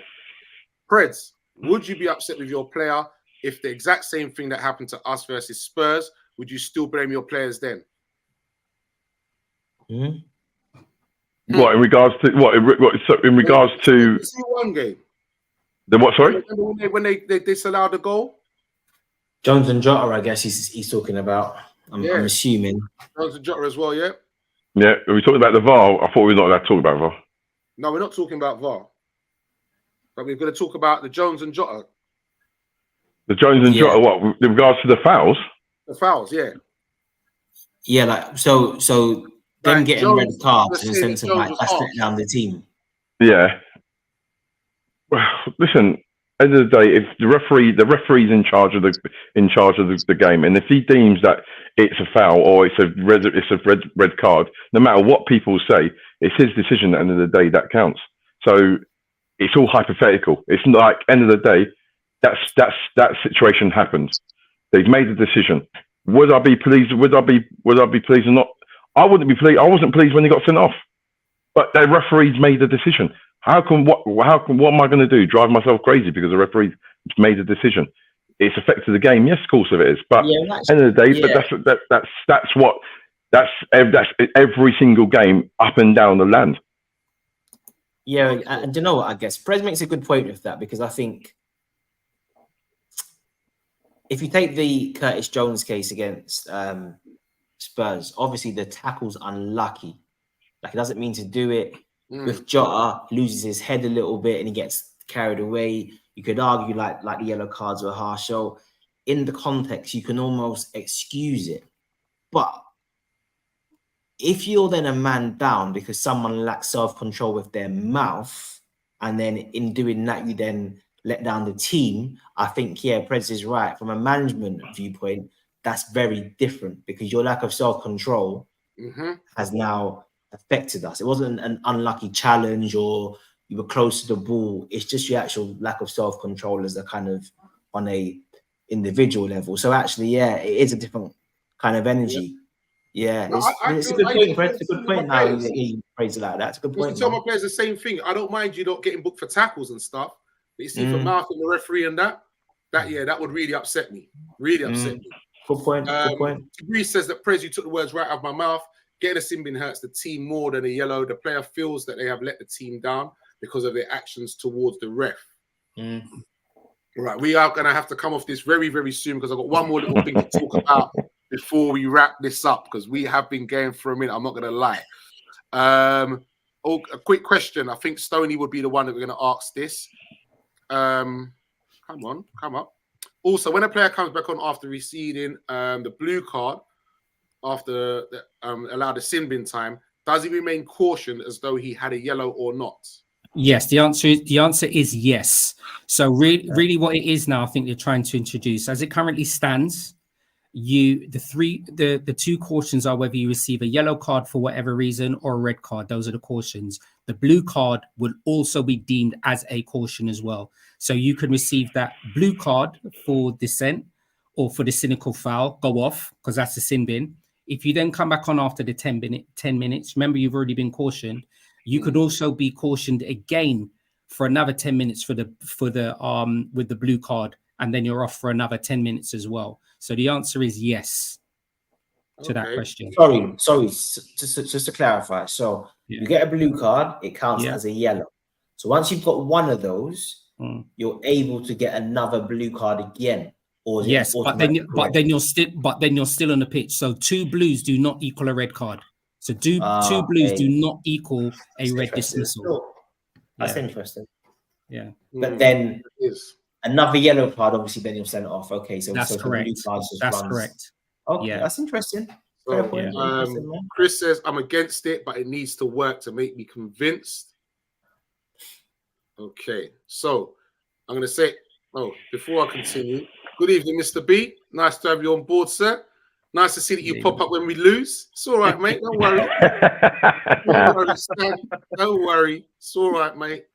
Preds, would you be upset with your player if the exact same thing that happened to us versus Spurs? Would you still blame your players then? What in regards to in regards to one game? The what? Sorry, when they disallowed the goal. Jones and Jota, I guess he's talking about. I'm assuming Jones and Jota as well. Yeah. Yeah. Are we talking about the VAR? I thought we were not allowed to talk about VAR. No, we're not talking about VAR. But we're going to talk about the Jones and Jota. The Jones and Jota, what? In regards to the fouls? The fouls, yeah. Yeah, like so them getting Jones, red cards in the sense of that's letting down the team. Yeah. Well, listen, end of the day, if the referee's in charge of the game, and if he deems that it's a foul or it's a red card, no matter what people say, it's his decision at the end of the day that counts. So it's all hypothetical. It's like end of the day, that situation happened. They've made a decision. Would I be pleased? Would I be pleased or not? I wouldn't be pleased. I wasn't pleased when he got sent off. But the referees made a decision. What am I going to do? Drive myself crazy because the referee made a decision? It's affected the game. Yes, of course it is. But end of the day, but that's what That's every single game up and down the land. Yeah, and you know what? I guess Prez makes a good point with that, because I think if you take the Curtis Jones case against Spurs, obviously the tackle's unlucky. Like, he doesn't mean to do it. With Jota, loses his head a little bit and he gets carried away. You could argue like the yellow cards were harsh. So in the context, you can almost excuse it. But if you're then a man down because someone lacks self-control with their mouth, and then in doing that, you then let down the team, I think, yeah, Prez is right. From a management viewpoint, that's very different, because your lack of self-control has now affected us. It wasn't an unlucky challenge or you were close to the ball. It's just your actual lack of self-control as a kind of on a individual level. So actually, yeah, it is a different kind of energy. Yeah, it's a good point. It's a good point now. You praise it like that. It's a good point. To tell my players the same thing. I don't mind you not getting booked for tackles and stuff. But you see, for mouthing the referee and that would really upset me. Really upset me. Good point. Good point. Reese says that Prez, you took the words right out of my mouth. Getting a sin bin hurts the team more than a yellow. The player feels that they have let the team down because of their actions towards the ref. Right, we are going to have to come off this very, very soon, because I've got one more little thing to talk about before we wrap this up, because we have been going for a minute. I'm not going to lie. A quick question. I think Stoney would be the one that we're going to ask this. Come up. Also, when a player comes back on after receiving the blue card, after allowed a sin bin time, does he remain cautioned as though he had a yellow or not? Yes, the answer is yes. So really what it is now, I think they're trying to introduce, as it currently stands, the two cautions are whether you receive a yellow card for whatever reason or a red card. Those are the cautions. The blue card would also be deemed as a caution as well. So you can receive that blue card for dissent or for the cynical foul, go off, because that's a sin bin. If you then come back on after the 10 minutes, remember you've already been cautioned. You could also be cautioned again for another 10 minutes with the blue card, and then you're off for another 10 minutes as well. So the answer is yes to that question. Sorry, just to clarify. So you get a blue card, it counts as a yellow. So once you've got one of those, you're able to get another blue card again. Or yes, but then you're still on the pitch. So 2 blues do not equal a red card. So two blues do not equal a red dismissal. That's interesting. Yeah. But then another yellow card, obviously, then you're sent off. Okay, so that's correct. That's correct. Okay, that's interesting. So, Chris says, I'm against it, but it needs to work to make me convinced. Okay, so I'm going to say, before I continue, good evening, Mr. B. Nice to have you on board, sir. Nice to see that you pop up when we lose. It's all right, mate. Don't worry. Don't worry. It's all right, mate.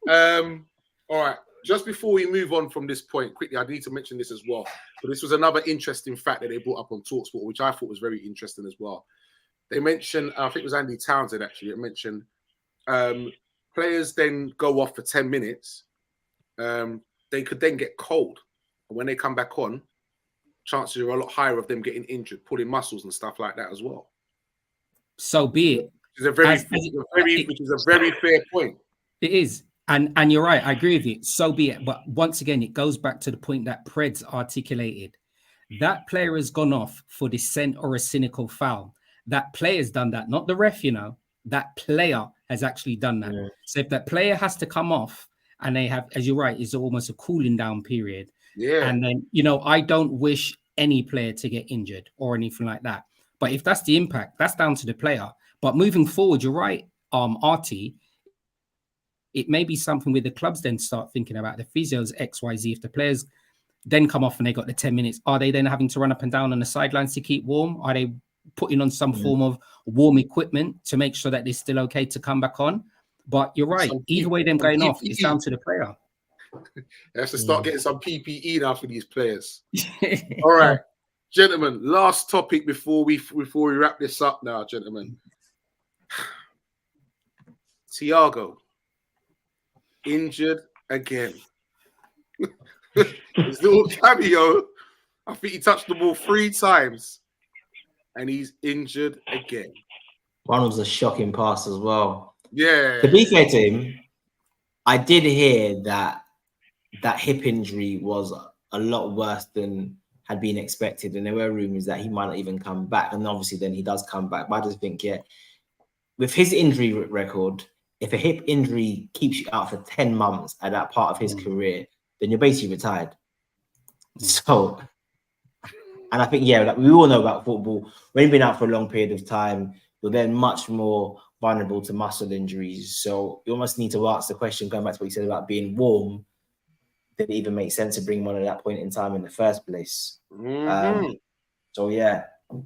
All right. Just before we move on from this point, quickly, I need to mention this as well. But this was another interesting fact that they brought up on TalkSport, which I thought was very interesting as well. They mentioned, I think it was Andy Townsend actually, it mentioned players then go off for 10 minutes. They could then get cold. And when they come back on, chances are a lot higher of them getting injured, pulling muscles and stuff like that as well. So be it. Which is a very fair point. It is. And you're right. I agree with you. So be it. But once again, it goes back to the point that Preds articulated. That player has gone off for dissent or a cynical foul. That player's done that, not the ref, That player has actually done that. Yeah. So if that player has to come off and they have, as you're right, it's almost a cooling down period. Yeah. And then, I don't wish any player to get injured or anything like that. But if that's the impact, that's down to the player. But moving forward, you're right, Artie, it may be something where the clubs then start thinking about the physios, XYZ. If the players then come off and they got the 10 minutes, are they then having to run up and down on the sidelines to keep warm? Are they putting on some form of warm equipment to make sure that they're still okay to come back on? But you're right. Either way, them going off, it's down to the player. They have to start getting some PPE now for these players. All right, gentlemen, last topic before we wrap this up now, gentlemen. Thiago injured again. His little cameo, I think he touched the ball 3 times. and he's injured again. One was a shocking pass as well. Yeah. To be fair to him, I did hear that hip injury was a lot worse than had been expected, and there were rumors that he might not even come back. And obviously, then he does come back. But I just think, with his injury record, if a hip injury keeps you out for 10 months at that part of his career, then you're basically retired. So, and I think, like we all know about football, when you've been out for a long period of time, you're then much more vulnerable to muscle injuries. So you almost need to ask the question, going back to what you said about being warm, did it even make sense to bring him on at that point in time in the first place? So, yeah. So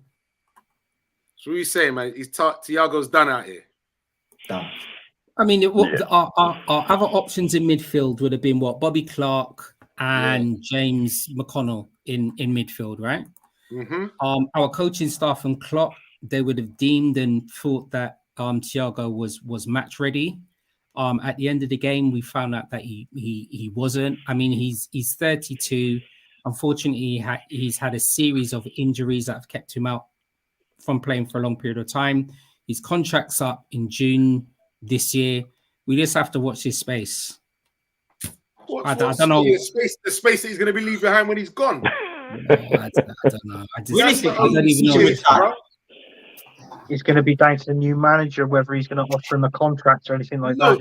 what are you saying, man? Thiago's done out here. Done. I mean, our other options in midfield would have been what? Bobby Clark and James McConnell in midfield, right? Our coaching staff and Klopp, they would have deemed and thought that Thiago was match ready. At the end of the game, we found out that he wasn't. I mean, he's 32. Unfortunately, he's had a series of injuries that have kept him out from playing for a long period of time. His contract's up in June this year. We just have to watch his space. I don't know. The space that he's going to be leaving behind when he's gone. I don't know. I don't even know. It's going to be down to the new manager whether he's going to offer him a contract or anything like that.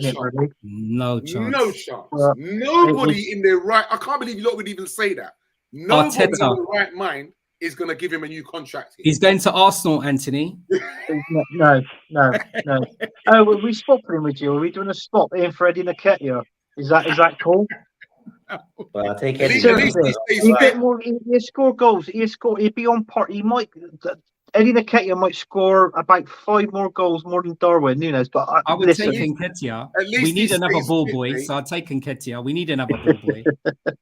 No chance. No chance. Nobody in their right. I can't believe you lot would even say that. Nobody in the right mind is going to give him a new contract. He's going to Arsenal, Anthony. No. Oh, will we swap him with you? Are we doing a swap in for Eddie Nketiah? Is that cool? Well, I'll take Eddie. He'll score goals. He'd be on par. He might. Eddie Nketiah might score about 5 more goals more than Darwin Núñez, but I would take Nketiah. We need another ball boy, so I'd take Nketiah. We need another ball boy.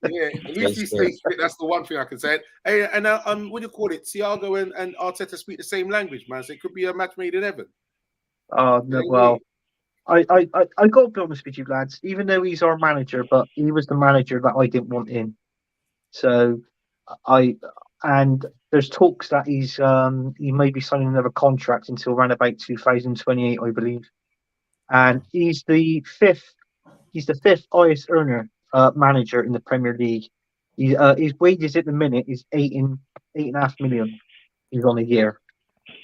Yeah, at least he stays fit. That's the one thing I can say. Hey, and what do you call it? Thiago and Arteta speak the same language, man. So it could be a match made in heaven. Oh no, well, I got to be honest with you, lads. Even though he's our manager, but he was the manager that I didn't want in. So and there's talks that he may be signing another contract until around about 2028, I believe. And he's the fifth highest earner manager in the Premier League. His wages at the minute is 8.5 million. He's on a year.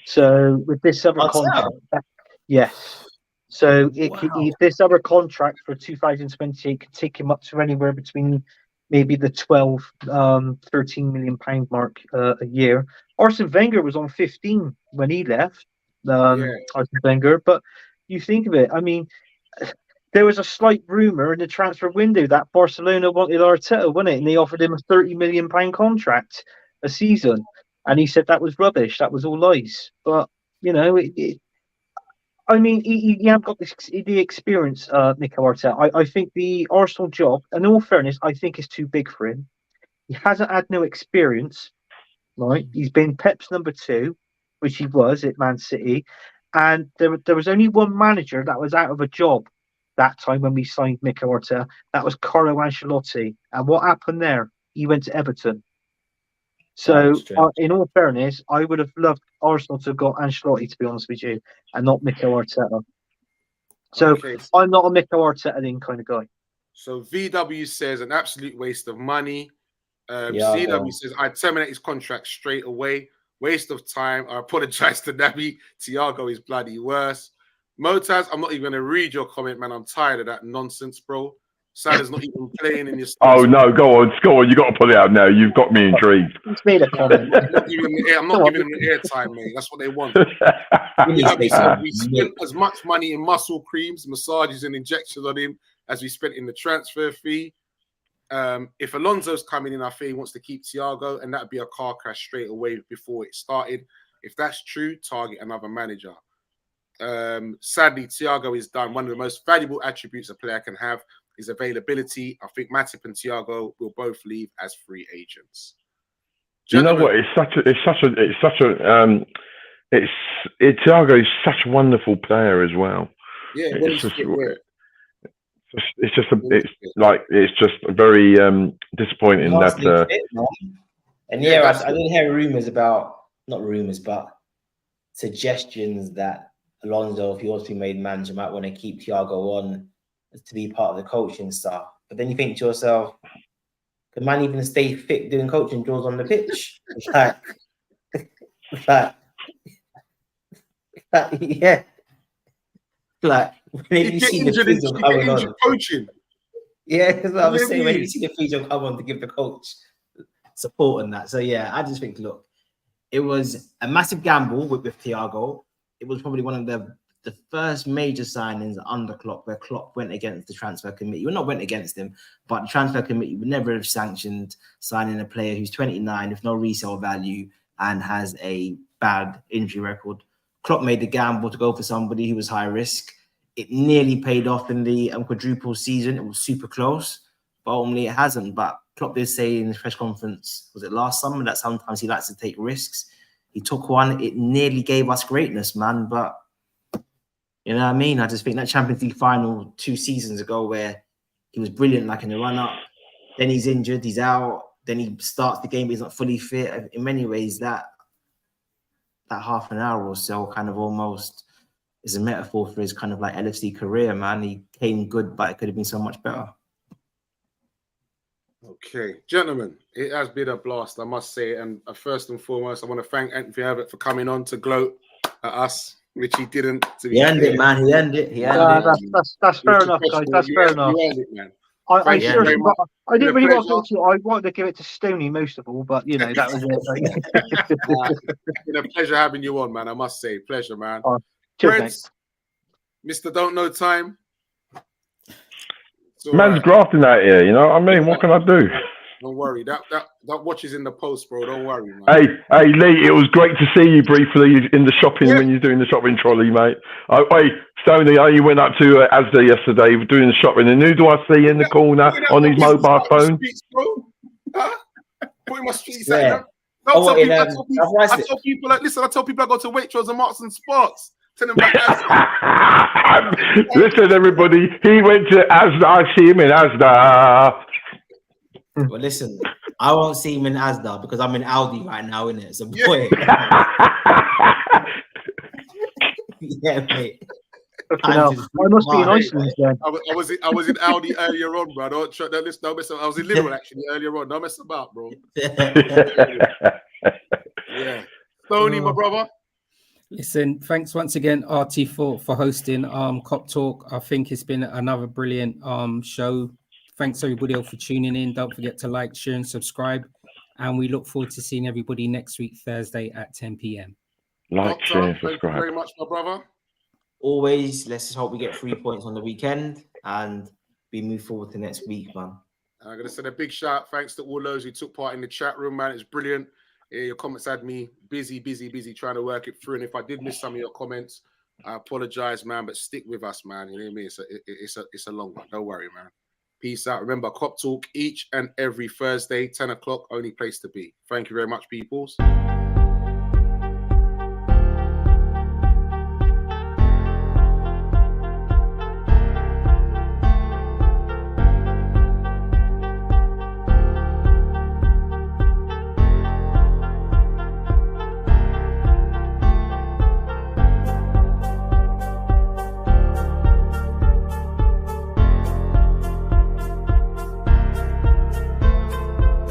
So with this other contract, yes. So if this other contract for 2028 could take him up to anywhere between maybe the 12, 13 million pound mark a year. Arsene Wenger was on 15 when he left. Arsene Wenger, but you think of it. I mean, there was a slight rumor in the transfer window that Barcelona wanted Arteta, wasn't it? And they offered him a 30 million pound contract a season, and he said that was rubbish. That was all lies. But you know, I mean, he hasn't got the experience, Mikel Arteta. I think the Arsenal job, in all fairness, I think is too big for him. He hasn't had no experience, right? He's been Pep's number 2, which he was at Man City. And there was only one manager that was out of a job that time when we signed Mikel Arteta. That was Carlo Ancelotti. And what happened there? He went to Everton. So, in all fairness, I would have loved Arsenal to have got Ancelotti, to be honest with you, and not Mikel Arteta. So, I'm not a Mikel Arteta kind of guy. So, VW says an absolute waste of money. CW says, I terminate his contract straight away. Waste of time. I apologize to Naby. Thiago is bloody worse. Motaz, I'm not even going to read your comment, man. I'm tired of that nonsense, bro. Salah's not even playing in your Oh no, go on. You got to put it out now. You've got me intrigued. He's made a comment. I'm not giving him the airtime, mate. That's what they want. We spent as much money in muscle creams, massages, and injections on him as we spent in the transfer fee. If Alonso's coming in, I think he wants to keep Thiago, and that'd be a car crash straight away before it started. If that's true, target another manager. Sadly, Thiago is done. One of the most valuable attributes a player can have is availability. I think Matip and Thiago will both leave as free agents. Gentlemen, you know what? Thiago is such a wonderful player as well. Yeah, it's just very disappointing that. And I didn't hear rumors about, not rumors, but suggestions that Alonso, if he wants to be made manager, might want to keep Thiago on to be part of the coaching staff. But then you think to yourself, could man even stay fit doing coaching drills on the pitch? Yeah. Like, when you see the physio coming on. Coaching. Yeah, that's what I was saying. When you see the physio come on to give the coach support and that. So, yeah, I just think, look, it was a massive gamble with Thiago. It was probably one of the first major signings under Klopp, where Klopp went against the transfer committee. Well, not went against him, but the transfer committee would never have sanctioned signing a player who's 29 with no resale value and has a bad injury record. Klopp made the gamble to go for somebody who was high risk. It nearly paid off in the quadruple season. It was super close, but ultimately it hasn't. But Klopp did say in his press conference, was it last summer, that sometimes he likes to take risks. He took one. It nearly gave us greatness, man. But you know what I mean? I just think that Champions League final 2 seasons ago, where he was brilliant, like in the run-up, then he's injured, he's out, then he starts the game, he's not fully fit. In many ways, that half an hour or so kind of almost is a metaphor for his kind of like LFC career, man. He came good, but it could have been so much better. Okay, gentlemen, it has been a blast, I must say. And first and foremost, I want to thank Anthony Abbott for coming on to gloat at us, which he didn't. He ended it, man. He ended it. That's fair enough, guys. That's fair enough. I didn't really want to talk. I wanted to give it to Stoney most of all, but you know that was it. It's been a pleasure having you on, man. I must say, pleasure, man. Cheers, Mr. Don't Know Time. Man's grafting out here, you know what I mean? What can I do? Don't worry. That watch is in the post, bro. Don't worry, man. Hey, Lee, it was great to see you briefly in the shopping when you're doing the shopping trolley, mate. Hey, Stoney, you went up to Asda yesterday doing the shopping, and who do I see in the corner on his mobile phone? Putting my streets out. I tell people, listen, I tell people I go to Waitrose and Marks and Sparks. Tell them about Listen, everybody, he went to Asda. I see him in Asda. Well, listen, I won't see him in Asda because I'm in Aldi right now, innit? So, boy. Yeah, mate. I must be in Iceland then. I was in Aldi earlier on, bro. Don't mess up. I was in Liverpool actually earlier on. Don't mess about, bro. Yeah. Tony, my brother. Listen, thanks once again, RT, for hosting Kop Talk. I think it's been another brilliant show. Thanks everybody else for tuning in. Don't forget to like, share, and subscribe. And we look forward to seeing everybody next week, Thursday at 10 p.m. Like, share, and subscribe. Thank you very much, my brother. Always, let's just hope we get 3 points on the weekend and we move forward to next week, man. I'm going to send a big shout. Thanks to all those who took part in the chat room, man. It's brilliant. Yeah, your comments had me busy trying to work it through. And if I did miss some of your comments, I apologize, man. But stick with us, man. You know what I mean? It's a long one. Don't worry, man. Peace out. Remember, Kop Talk each and every Thursday, 10 o'clock, only place to be. Thank you very much, peoples.